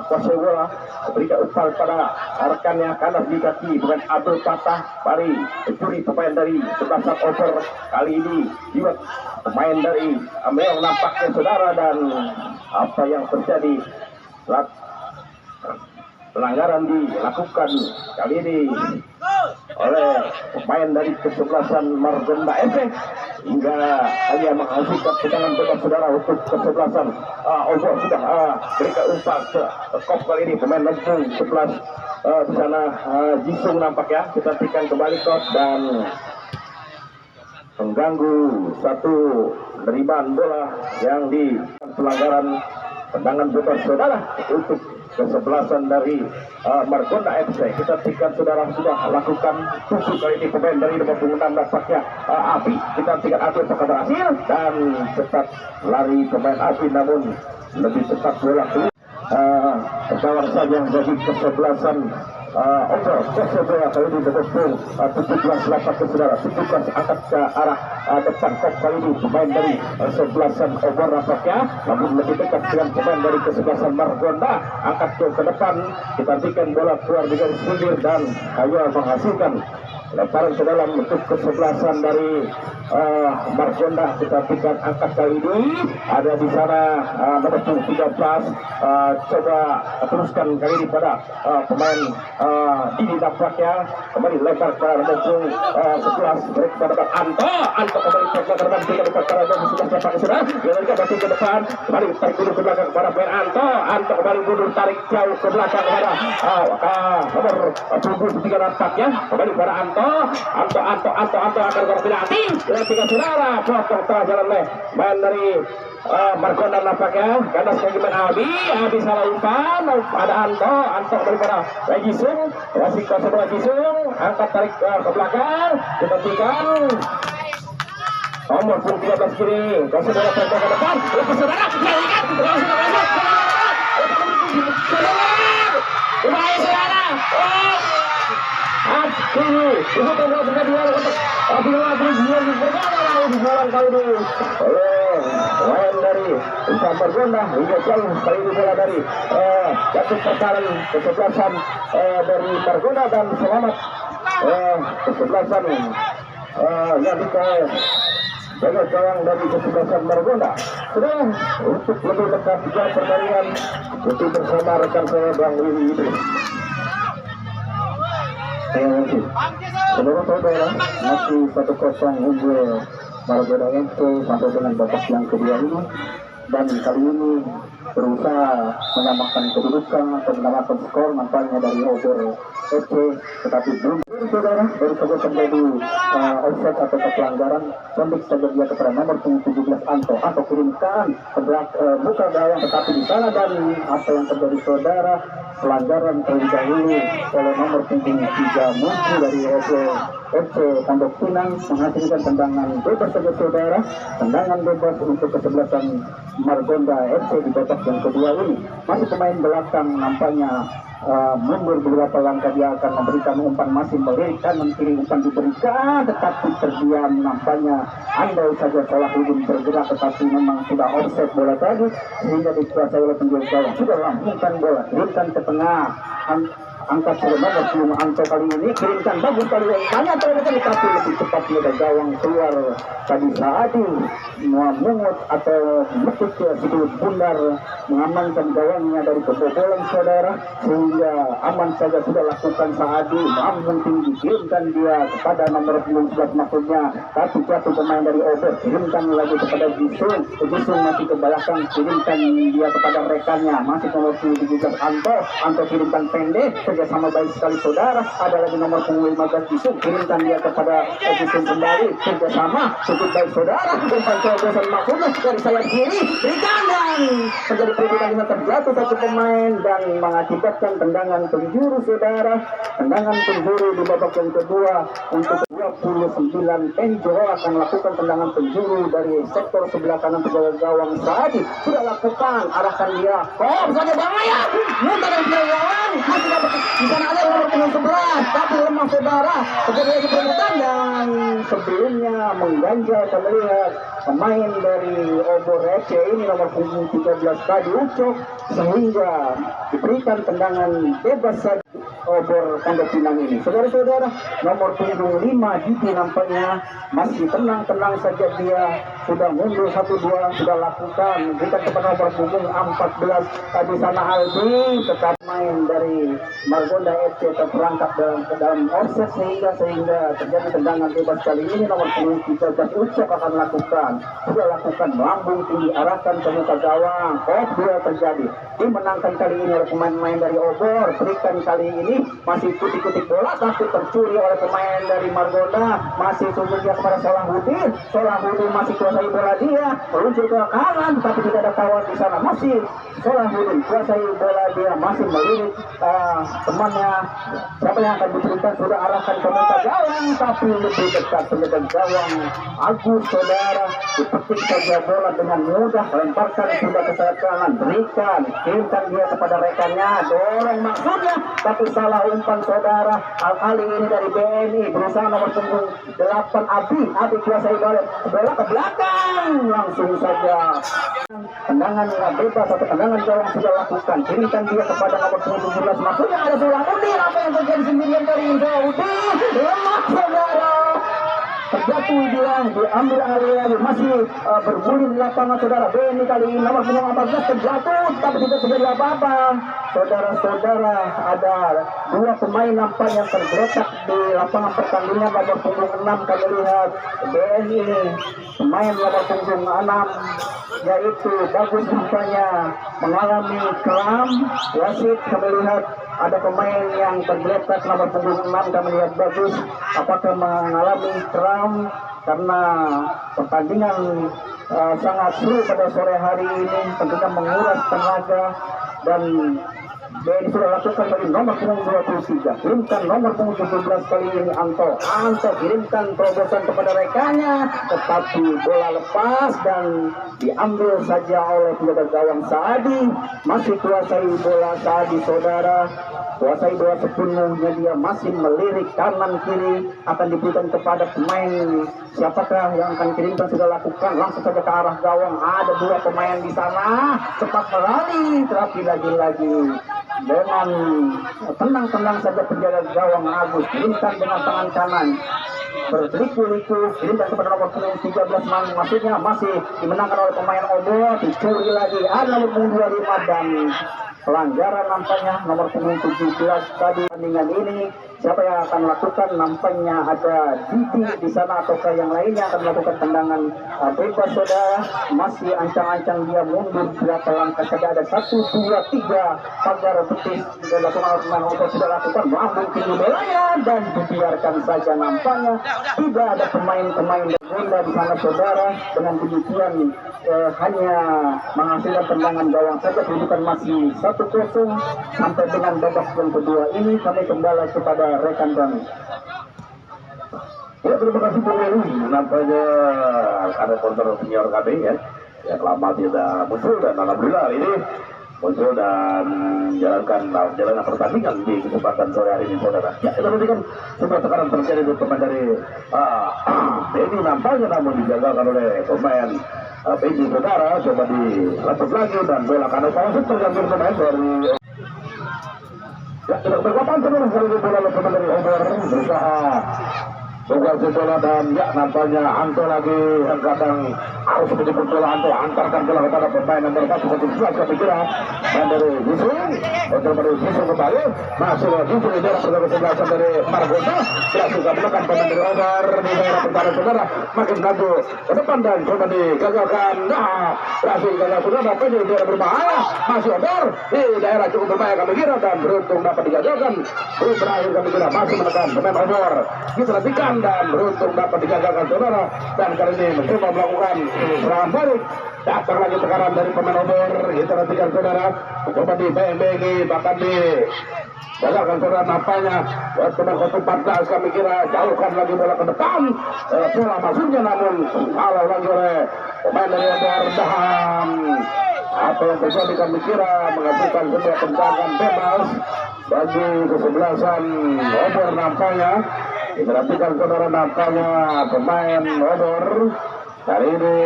kuasai bola berikan umpan pada rekannya kanan di kaki dengan Abdul Fatah Bari curi pemain dari kesebelasan Obor kali ini juga pemain dari Meong nampaknya saudara dan apa yang terjadi saat pelanggaran dilakukan kali ini oleh pemain dari kesebelasan Margonda FC hingga hanya menghasilkan tendangan bebas saudara untuk kesebelasan Obor sudah berikan umpan ke kop kali ini pemain Lampung 11 di sana Jisung nampaknya kita berikan kembali kop dan mengganggu satu penerimaan bola yang di pelanggaran tendangan bebas saudara untuk kesebelasan dari Margonda FC. Kita berikan saudara sudah lakukan tusuk kali ini pemain dari nomor 6 nampaknya Abi kita berikan Abi apakah berhasil dan cepat lari pemain Abi namun lebih cepat bola tergawang saja jadi kesebelasan Obor bola kali ini betul 17 lapak ke saudara 17 angkat ke arah depan kop kali ini pemain dari kesebelasan Obor nampaknya namun lebih dekat dengan pemain dari kesebelasan Margonda angkat ke depan kita berikan bola keluar di garis pinggir dan hanya menghasilkan lemparan ke dalam untuk kesebelasan dari Margonda. Kita pikan angkat kali ini ada di sana nomor 13. Coba teruskan kali ini pada pemain ini nampaknya kembali lebar ke nomor 11 break pada Anto kembali ke belakang tiga dekat pada nomor 11 dapat sudah dia masih ke depan kembali tarik mundur ke belakang kepada pemain Anto kembali mundur tarik jauh ke belakang kepada nomor 23 nampaknya kembali pada Anto akan berpenalti dan tiga saudara potong tengah jalan main dari Margonda nampaknya ganas kaki main Abi salah umpan ada Anto kembali pada Jisung masih ke sebelah Jisung angkat tarik ke belakang ditentukan nomor 13 kiri ke sebelah ke depan ke saudara main dari Margonda hingga jauh kali ini bola dari jatuh pertahanan kesebelasan dari Margonda dan selamat kesebelasan yang dikawal jaga gawang dari kesebelasan Margonda. Sudah untuk lebih dekat juga pertandingan itu bersama rekan saya Bang Willy Idris. Seluruh saudara masih 1-0 unggul Margonda FC sampai dengan babak yang kedua ini, dan kali ini berusaha menyamakan kedudukan atau menyamakan skor nampaknya dari Obor FC, tetapi belum saudara baru saja terjadi offset atau pelanggaran. Tembik saja dia kepada nomor 17 Anto kirimkan ke buka gawang, tetapi di sana dan apa yang terjadi saudara pelanggaran terlebih dahulu oleh nomor 3 Muncul dari Obor FC Pondok Pinang menghasilkan tendangan bebas saja saudara, tendangan bebas untuk kesebelasan Margonda FC di babak yang kedua ini. Masih pemain belakang nampaknya mundur beberapa langkah, dia akan memberikan umpan, masih melirik kanan kiri, umpan diberikan tetapi terdiam nampaknya. Andai saja Salahuddin bergerak tetapi memang sudah offset bola tadi sehingga dikuasai oleh penjaga gawang. Sudah lambungkan bola, kirimkan ke tengah, angkat nomor 10 Anto kali ini kirimkan bagus kali umpannya ternyata tetapi lebih cepat penjaga gawang keluar tadi Saadi mengut atau metik sedikit bundar mengamankan gawangnya dari kebobolan saudara, sehingga aman saja sudah lakukan Saadi lambung tinggi kirimkan dia kepada nomor 11 maksudnya, tapi jatuh pemain dari Obor kirimkan lagi kepada Jisung masih ke belakang kirimkan dia kepada rekannya masih nomor 17 Anto kirimkan pendek kerjasama baik sekali saudara. Ada lagi nomor 15 Jisung kirimkan dia kepada Jisung kembali kerjasama cukup baik saudara. Umpan terobosan maksudnya dari sayap kiri berikan dan terjadi perbuatan terjatuh satu pemain dan mengakibatkan tendangan penjuru saudara. Tendangan penjuru di babak yang kedua untuk 29 Enjoro akan lakukan tendangan penjuru dari sektor sebelah kanan penjaga gawang Saadi sudah lakukan, arahkan dia saja bahaya muntah dari gawang masih dapat di sana ada nomor 11 tapi lemah saudara terjadi perbuatan dan sebelumnya mengganjal terlihat pemain dari Obor FC ini nomor 13 tadi Ucok sehingga diberikan tendangan bebas saja Obor Pondok Pinang ini. Saudara-saudara, nomor 75 Didi nampaknya masih tenang-tenang saja, dia sudah mundur 1-2 sudah lakukan berikan kepada nomor punggung 14 di sana Aldi, tetap main dari Margonda FC terperangkap dalam offset sehingga terjadi tendangan bebas kali ini. Nomor 13 Ucok akan lakukan melambung tinggi arahkan ke muka gawang. Dia terjadi dimenangkan kali ini oleh pemain-pemain dari Obor. Berikan kali ini masih kutik-kutik bola tapi tercuri oleh pemain dari Margonda, masih sumbernya kepada Salahuddin masih kuasai bola, dia meluncur ke kanan tapi tidak ada kawan di sana, masih Salahuddin kuasai bola, dia masih melirik temannya siapa yang akan diberikan, sudah arahkan ke muka gawang tapi lebih dekat penjaga gawang Agus saudara, dipetik saja bola dengan mudah, lemparkan sudah ke sayap kanan, berikan kirimkan dia kepada rekannya, dorong maksudnya tapi salah umpan saudara. Kali ini dari BNI berusaha nomor punggung 8 Abi kuasai bola ke belakang, langsung saja tendangan bebas atau tendangan gawang sudah lakukan, kirimkan dia kepada nomor 17 maksudnya ada seorang Udi. Apa yang terjadi sendirian dari Indra Udi? Lemah saudara. Terjatuh dia, diambil alih masih bergulir di lapangan saudara. Beni kali ini nomor 14 terjatuh, tapi tidak terjadi apa-apa. Saudara-saudara, ada dua pemain nampaknya yang tergeletak di lapangan pertandingan. Nomor punggung 6 kami lihat BNI, pemain nomor punggung 6 yaitu bagus nampaknya mengalami kram. Wasit kami lihat ada pemain yang tergeletak nomor punggung 6 kami lihat bagus apakah mengalami kram karena pertandingan sangat seru pada sore hari ini, tentunya menguras tenaga. Dan BNI sudah lakukan dari nomor punggung 23, kirimkan nomor punggung 17 kali ini Anto kirimkan terobosan kepada rekannya, tetapi bola lepas dan diambil saja oleh penjaga gawang Saadi. Masih kuasai bola Saadi saudara, kuasai bola sepenuhnya, dia masih melirik kanan kiri, akan diberikan kepada pemain siapakah yang akan kirimkan, sudah lakukan langsung saja ke arah gawang. Ada dua pemain di sana cepat berlari, tetapi lagi-lagi dengan tenang-tenang saja penjaga gawang Agus kirimkan dengan tangan kanan berliku-liku, kirimkan kepada nomor 13 maksudnya masih dimenangkan oleh pemain Obor, dicuri lagi ada nomor 25 dan pelanggaran nampaknya nomor 17 tadi. Pertandingan ini siapa yang akan melakukan, nampaknya ada Didi di sana ataukah yang lainnya akan melakukan tendangan bebas saudara. Masih ancang-ancang dia mundur berapa langkah saja, ada 1, 2, 3 pagar betis dilakukan oleh pemain Obor, sudah lakukan melambung tinggi bolanya dan dibiarkan saja. Nampaknya tidak ada pemain-pemain Margonda di sana saudara. Dengan demikian hanya menghasilkan tendangan gawang saja. Kedudukan masih 1-0 sampai dengan babak yang kedua ini. Kami kembali kepada rekan kami. Ya, terima kasih Bung Heru. Nampaknya ada konter senior kami ya, yang lama tidak muncul dan alhamdulillah ini muncul dan jalankan pertandingan di kesempatan sore hari ini saudara. Ya, kita perhatikan sebuah tekanan terjadi dari pemain dari ini nampaknya namun dijagalkan oleh pemain Pegi saudara. Coba dilepas lagi dan bola kanan langsung tergantung pemain dari ya, tidak berkapan saudara. Kali ini bola pemain dari Obor berusaha bukan bola dan ya nampaknya Anto lagi yang kadang harus menjemput bola. Anto antarkan bola kepada pemain nomor 11 kami kira dan dari Yusuf untuk dari Yusuf kembali masuk Yusuf di daerah pertama 11 dari Margonda berhasil menekan pemain dari Obor di daerah pertahanan saudara, makin maju ke depan dan coba digagalkan. Berhasil gagal saudara, nampaknya di daerah berbahaya masih Obor di daerah cukup berbahaya kami kira dan beruntung dapat digagalkan. Belum berakhir kami kira masih menekan pemain Obor, kita nantikan dan beruntung dapat digagalkan saudara. Dan kali ini mencoba melakukan serangan balik, datang lagi tekanan dari pemain Obor, kita nantikan saudara. Coba di BMBG bahkan di gagalkan saudara. Nampaknya buat pemain 14 kami kira jauhkan lagi bola ke depan, bola masuknya namun salah lagi oleh pemain dari Obor. Dan apa yang terjadi kami kira menghasilkan sebuah tendangan bebas bagi kesebelasan Obor. Nampaknya diperhatikan saudara, nampaknya pemain Obor hari ini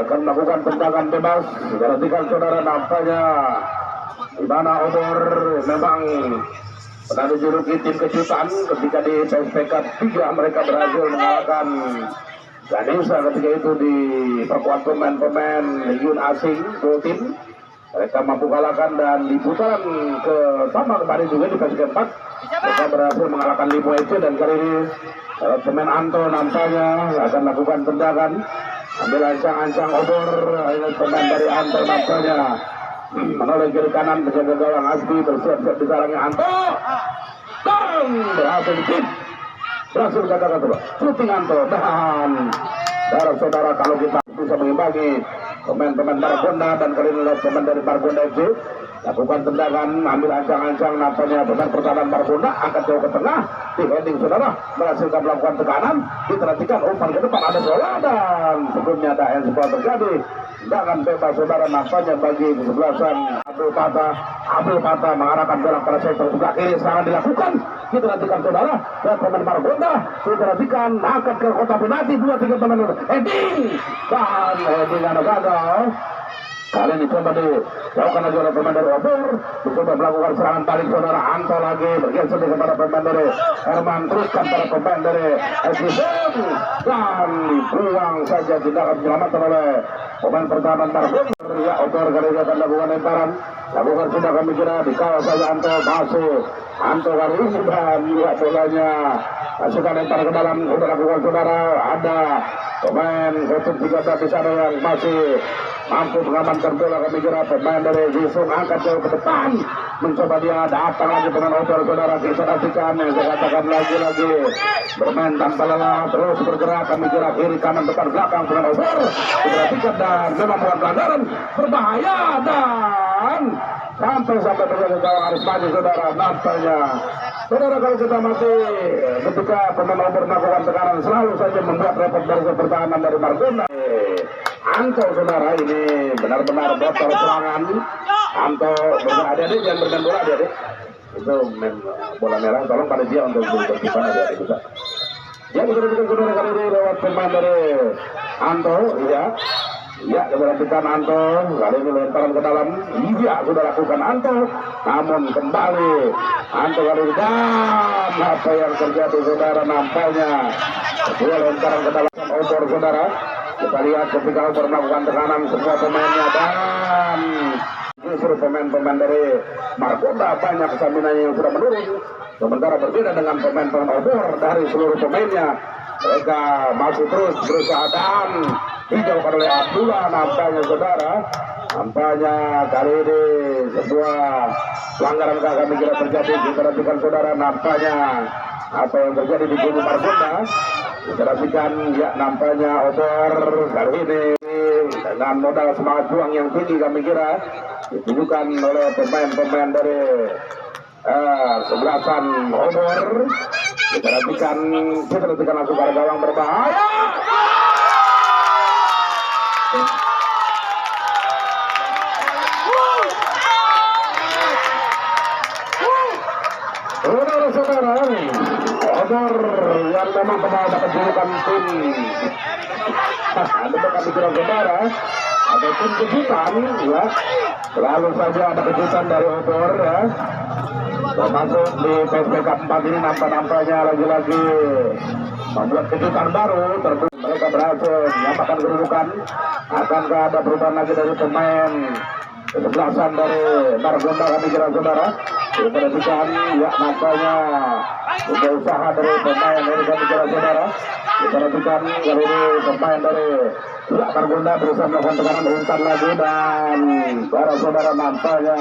akan melakukan tendangan bebas. Diperhatikan saudara, nampaknya di mana Obor memang pernah dijuluki tim kejutan ketika di PSPK 3 mereka berhasil mengalahkan Ganesha ketika itu di perkuat pemain-pemain Legion asing full tim. Mereka mampu kalahkan dan di putaran ke sama kemarin juga di PSPK 4 mereka berhasil mengalahkan Limo EC. Dan kali ini pemain Anto nampaknya akan melakukan tendangan, ambil ancang-ancang Obor. Ini pemain dari Anto nampaknya menoleh kiri kanan, penjaga gawang Asbi bersiap-siap di sarangnya Anto dan berhasil dikit, berhasil gagal coba shooting Anto. Dan saudara kalau kita bisa mengimbangi pemain-pemain Margonda dan kali ini pemain dari Margonda FC lakukan tendangan, ambil ancang-ancang, nampaknya pemain pertahanan Margonda angkat jauh ke tengah, di heading saudara, berhasilkan melakukan tekanan, diperhatikan umpan ke depan ada bola dan sebelumnya ada handball terjadi. Tendangan bebas saudara nampaknya bagi kesebelasan Abdul Fatah mengarahkan bola pada sektor sebelah kiri, serangan dilakukan, diperhatikan saudara, dan pemain Margonda diperhatikan angkat ke kotak penalti, 2-3 pemain heading dan heading ada gagal. Kali ini coba dijauhkan lagi oleh pemain dari Opor. Mencoba melakukan serangan balik saudara. Anto lagi bergeser kepada pemain dari Herman. Teruskan para pemain dari Edison. Dan dibuang saja, tidak akan diselamatkan oleh pemain pertahanan Margon. Ya, Opor kali ini akan lakukan lemparan. Lakukan sudah kami kira dikawal saja Anto. Masuk Anto kali ini dan juga bolanya masukkan lempar ke dalam. Sudah lakukan saudara. Ada pemain satu tiga di sana yang masih mampu mengamankan bola. Kami kira pemain dari Jisung angkat jauh ke depan, mencoba dia datang lagi dengan Opor saudara. Kita saksikan yang saya katakan lagi-lagi bermain tanpa lelah, terus bergerak. Kami kira kiri kanan depan belakang dengan Opor. Diperhatikan dan memang bukan pelanggaran berbahaya dan sampai terjadi gawang harus maju saudara. Nampaknya saudara kalau kita masih ketika pemain Opor melakukan tekanan selalu saja membuat repot dari pertahanan dari Margonda. Anto saudara ini benar-benar botol serangan. Anto adik-adik jangan bermain bola adik-adik. Itu main bola merah, tolong pada dia untuk berkipan adik-adik juga. Ya kita saudara kali ini lewat pemain dari Anto, ya. Ya, diperhatikan Anto, kali ini lemparan ke dalam. Iya, sudah lakukan Anto. Namun kembali Anto kali ini dan apa yang terjadi saudara nampaknya dua lemparan ke dalam Opor saudara. Kita lihat ketika Opor melakukan tekanan semua pemainnya dan justru pemain-pemain dari Margonda banyak staminanya yang sudah menurun. Sementara berbeda dengan pemain-pemain Opor dari seluruh pemainnya. Mereka masih terus berusaha dan dijauhkan oleh Abdullah nampaknya saudara. Nampaknya kali ini sebuah pelanggaran kami kira terjadi. Kita perhatikan saudara nampaknya apa yang terjadi di kubu Margonda. Kita perhatikan ya nampaknya Opor kali ini dengan modal semangat juang yang tinggi kami kira ditunjukkan oleh pemain-pemain dari sebelasan Opor. Kita perhatikan langsung pada gawang berbahaya. Saudara, Opor yang memang pernah dapat julukan tim ada kami kira saudara ada tim kejutan ya. Selalu saja ada kejutan dari Opor ya. Termasuk di PSBK 4 ini nampaknya lagi-lagi membuat kejutan baru. Mereka berhasil menyamakan kedudukan. Akankah ada perubahan lagi dari pemain kesebelasan dari Margonda kami kira saudara. Diperhatikan ya nampaknya udah usaha dari pemain dari kami kira saudara. Diperhatikan kali ini pemain dari Margonda berusaha melakukan tekanan umpan lagi dan para saudara nampaknya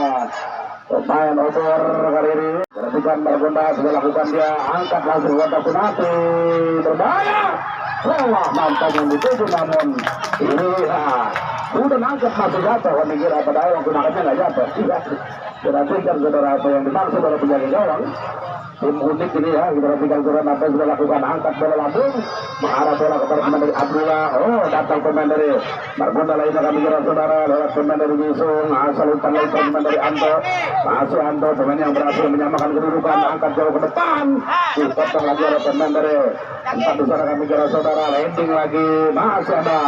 pemain Opor kali ini. Perhatikan Margonda sudah lakukan dia angkat langsung wadah penalti berbahaya. Wah mantap yang dituju namun ini udah nangkep masuk jatuh. Kami kira padahal waktu nangkepnya nggak jatuh. Perhatikan saudara apa yang dimaksud oleh penjaga gawang. Tim unik ini ya, kita perhatikan saudara apa yang sudah lakukan angkat bola lambung mengarah bola kepada pemain dari Abdullah. Oh datang pemain dari Margonda lainnya kami kira saudara lewat pemain dari Jisung. Asal umpan lagi pemain dari Anto. Masih Anto pemain yang berhasil menyamakan kedudukan angkat jauh ke depan. Dipotong lagi oleh pemain dari empat di sana kami kira saudara landing lagi. Masih ada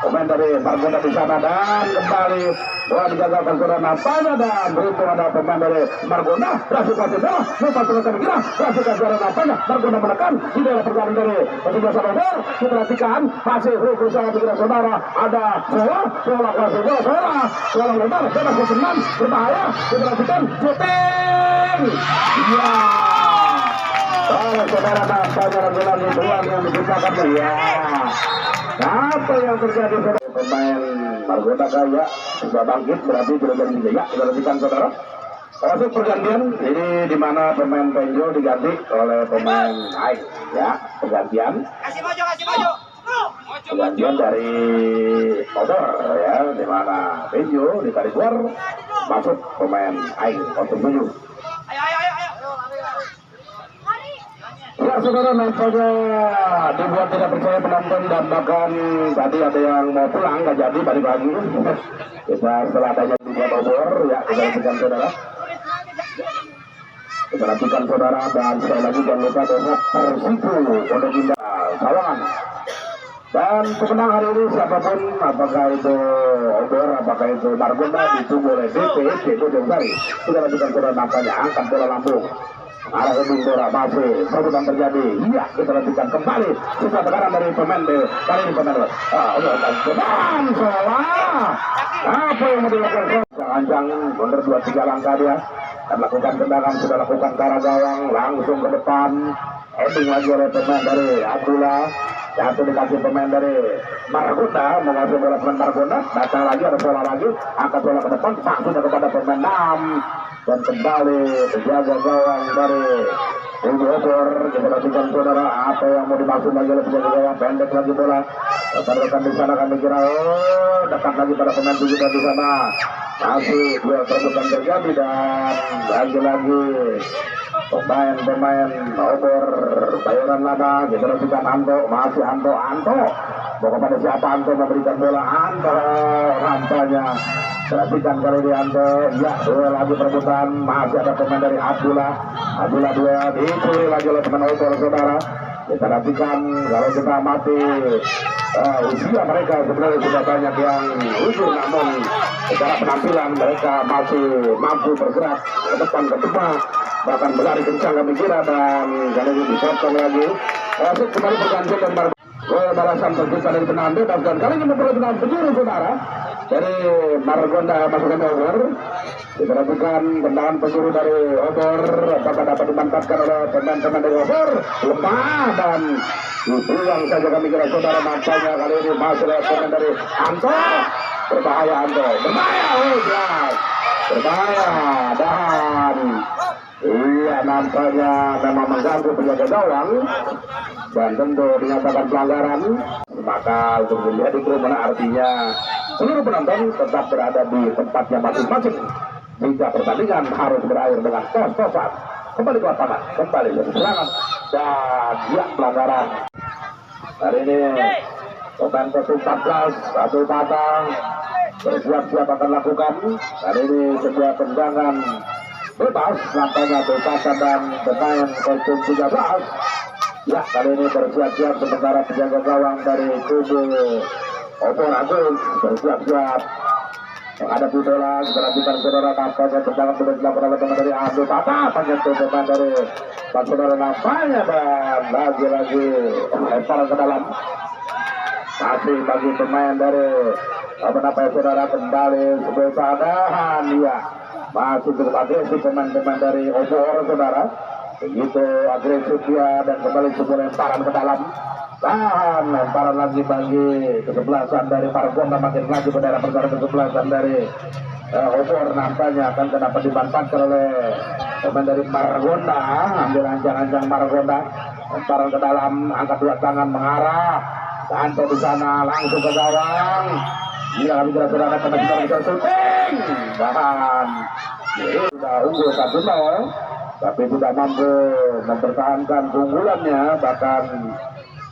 pemain dari Margonda di sana dan kembali bola digagalkan saudara nampaknya dan beruntung ada pemain dari Margonda berhasil kasih bola lupa kami kira berhasil kasih bola nampaknya Margonda menekan di dalam perjalanan dari kesebelasan Opor. Kita perhatikan masih berusaha kira saudara ada bola kasih bola lebar bebas kesenang berbahaya. Kita perhatikan shooting ya. Saudara nampaknya lagi-lagi peluang yang diciptakan ya. Apa yang terjadi saudara? Pemain Margonda kaya sudah bangkit berarti sudah jadi jaya. Perhatikan saudara. Masuk pergantian ini di mana pemain Penjo diganti oleh pemain Aik ya. Pergantian. Kasih maju. Pergantian dari Opor ya, di mana Penjo ditarik keluar masuk pemain Aik untuk menuju. Ayo. Ya saudara nampaknya dibuat tidak percaya penonton dan bahkan tadi ada yang mau pulang nggak jadi balik lagi. Kita setelah adanya dibuat Opor ya kita perhatikan saudara. Kita perhatikan saudara dan sekali lagi jangan lupa besok Persiku Pondok Indah Sawangan Dan pemenang hari ini siapapun, apakah itu Obor, apakah itu Margonda, ditunggu oleh DPSC Bojong Sari. Sudah lanjutkan saudara nampaknya, angkat bola lambung. Arah ujung bola masih perebutan terjadi. Iya, kita lanjutkan kembali. Setelah tekanan dari pemain kali ini pemain. Dan salah. Apa yang mau dilakukan? Ancang mundur 2-3 langkah dia. Dan lakukan tendangan, sudah lakukan ke arah gawang, langsung ke depan. Heading lagi oleh pemain dari Abdullah. Yang dikasih pemain dari Margonda, mengasih bola pemain Margonda, datang lagi, ada bola lagi, angkat bola ke depan, maksudnya kepada pemain 6 dan kembali penjaga gawang dari Ubi Obor. Kita lakukan saudara, apa yang mau dimaksud lagi oleh penjaga gawang, pendek lagi bola, rekan di sana kami kira, dekat lagi pada pemain 7 dan di sana masih dua perebutan terjadi dan lagi-lagi pemain Obor bayaran lama. Kita lakukan Anto, masih Anto mau kepada siapa Anto memberikan bola Anto, nampaknya perhatikan kali ini Anto. Ya, dua lagi perebutan, masih ada pemain dari Abdullah dua dicuri lagi oleh teman Obor saudara. Kita nantikan kalau kita mati usia mereka sebenarnya sudah banyak yang ujur, namun secara penampilan mereka masih mampu bergerak ke depan bahkan berlari kencang kami kira. Dan kali ini dipotong lagi masuk kembali pergantian dan balasan tercipta dari tendangan bebas dan kali ini memperoleh tendangan penjuru saudara dari Margonda masukkan Obor. Kita lakukan tendangan penjuru dari Obor, apakah dapat dimanfaatkan oleh pemain-pemain dari Obor, lemah dan dibuang saja kami kira saudara. Nampaknya kali ini masuk oleh pemain dari Anto, berbahaya Anto, berbahaya dan iya nampaknya memang mengganggu penjaga gawang dan tentu dinyatakan pelanggaran. Maka untuk dilihat di kerumunan artinya seluruh penonton tetap berada di tempatnya masing-masing jika pertandingan harus berakhir dengan kos-kosan. Kembali ke lapangan, kembali ke serangan dan ya pelanggaran. Hari ini pemain ke-14 satu patang bersiap-siap akan lakukan. Hari ini sebuah tendangan bebas, nampaknya Bepasa dan pemain kostum 13. Ya, kali ini bersiap-siap sementara penjaga gawang dari kubu Obor Agus bersiap-siap menghadapi bola. Kita lanjutkan saudara, nampaknya tendangan sudah dilakukan oleh pemain dari Abdul Fatah, menyentuh pemain dari Pak saudara nampaknya dan lagi-lagi lemparan ke dalam. Masih bagi pemain dari saudara kembali sebuah sadahan. Ya, masih cukup agresif pemain-pemain dari Obor saudara, begitu agresif dia dan kembali sebuah lemparan ke dalam. Tahan lemparan lagi bagi kesebelasan dari Margonda, makin lagi ke daerah pertahanan kesebelasan dari Obor. Nampaknya akan dapat dimanfaatkan oleh pemain dari Margonda. Ambil ancang-ancang Margonda, lemparan ke dalam, angkat dua tangan mengarah Anto di sana langsung ke gawang. Iya, kami kira saudara pemain kita bisa syuting dan sudah unggul 1-0 tapi tidak mampu mempertahankan keunggulannya, bahkan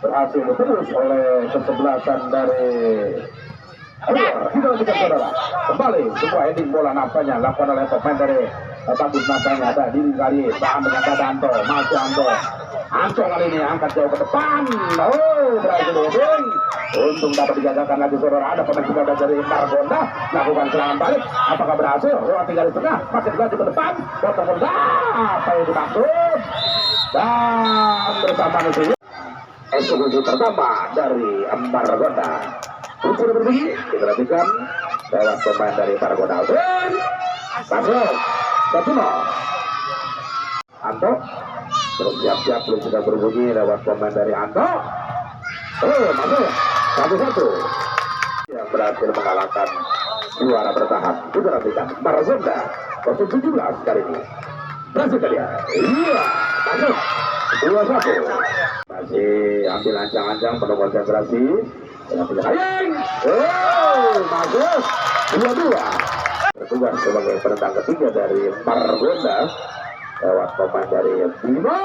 berhasil terus oleh kesebelasan dari kita lanjutkan saudara. Kembali sebuah heading bola nampaknya lakukan oleh pemain dari Bagus, nampaknya ada diri kali tahan dengan dada Anto, masih Anto kali ini angkat jauh ke depan. Berhasil heading, untung dapat dijagakan lagi saudara. Ada pemain juga dari Margonda lakukan serangan balik, apakah berhasil? Tinggal di tengah, makin lagi ke depan, potong bola, apa yang dimaksud dan bersama itu eksekusi pertama dari Margonda. Unsur berbunyi, kita perhatikan lewat pemain dari Margonda. Masuk 1-0. Anto bersiap-siap, belum sudah berbunyi lewat pemain dari Anto. Masuk 1-1 yang berhasil mengalahkan juara bertahan. Kita perhatikan Margonda 17 kali ini berhasil dia. Iya, masuk 2-1. Masih ambil ancang-ancang, penuh konsentrasi. Masuk 2-2. Bertugas sebagai penendang ketiga dari Margonda lewat pemain dari Bima.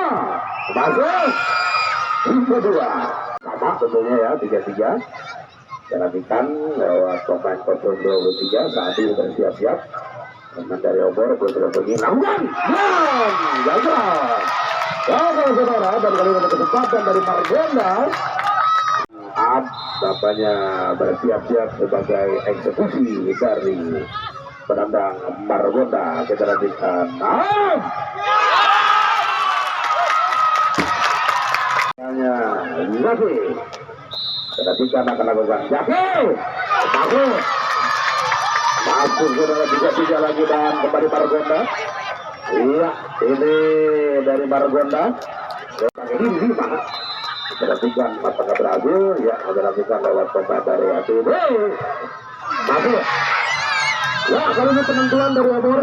Masuk 3-2. Sama tentunya ya, 3-3. Perhatikan lewat pemain 023 saat ini bersiap-siap. Pemain dari Obor berbunyi lakukan gagal saudara, dan kali ini kesempatan dari Margonda. maaf, bapaknya bersiap-siap sebagai eksekusi dari penendang Margonda. Kita lanjutkan. Hanya Zaki. Perhatikan akan lakukan Zaki. Masuk ke dalam 3-3 lagi dan kembali Margonda. Iya, ini dari Margonda. Ini 5. Perhatikan apakah berhasil. Ya, perhatikan lewat pemain dari ATB. Masuk. Ya, kali ini penentuan dari Obor.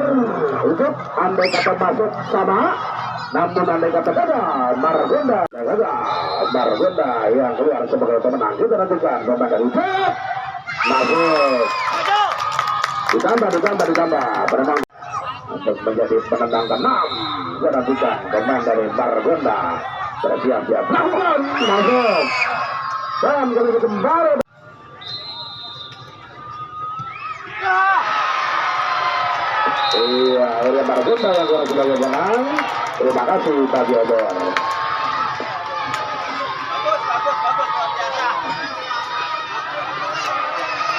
Untuk andai kata masuk sama. Namun andai kata gagal, Margonda yang keluar sebagai pemenang. Kita nantikan pemain dari Ubud. Masuk. Ditambah. Penendang untuk menjadi penendang ke-6. Kita nantikan pemain dari Margonda. Bersiap-siap. Masuk. Dan kali ini kembali. Iya, akhirnya Margonda yang keluar sebagai pemenang. Terima kasih bagi Obor. Bagus, luar biasa.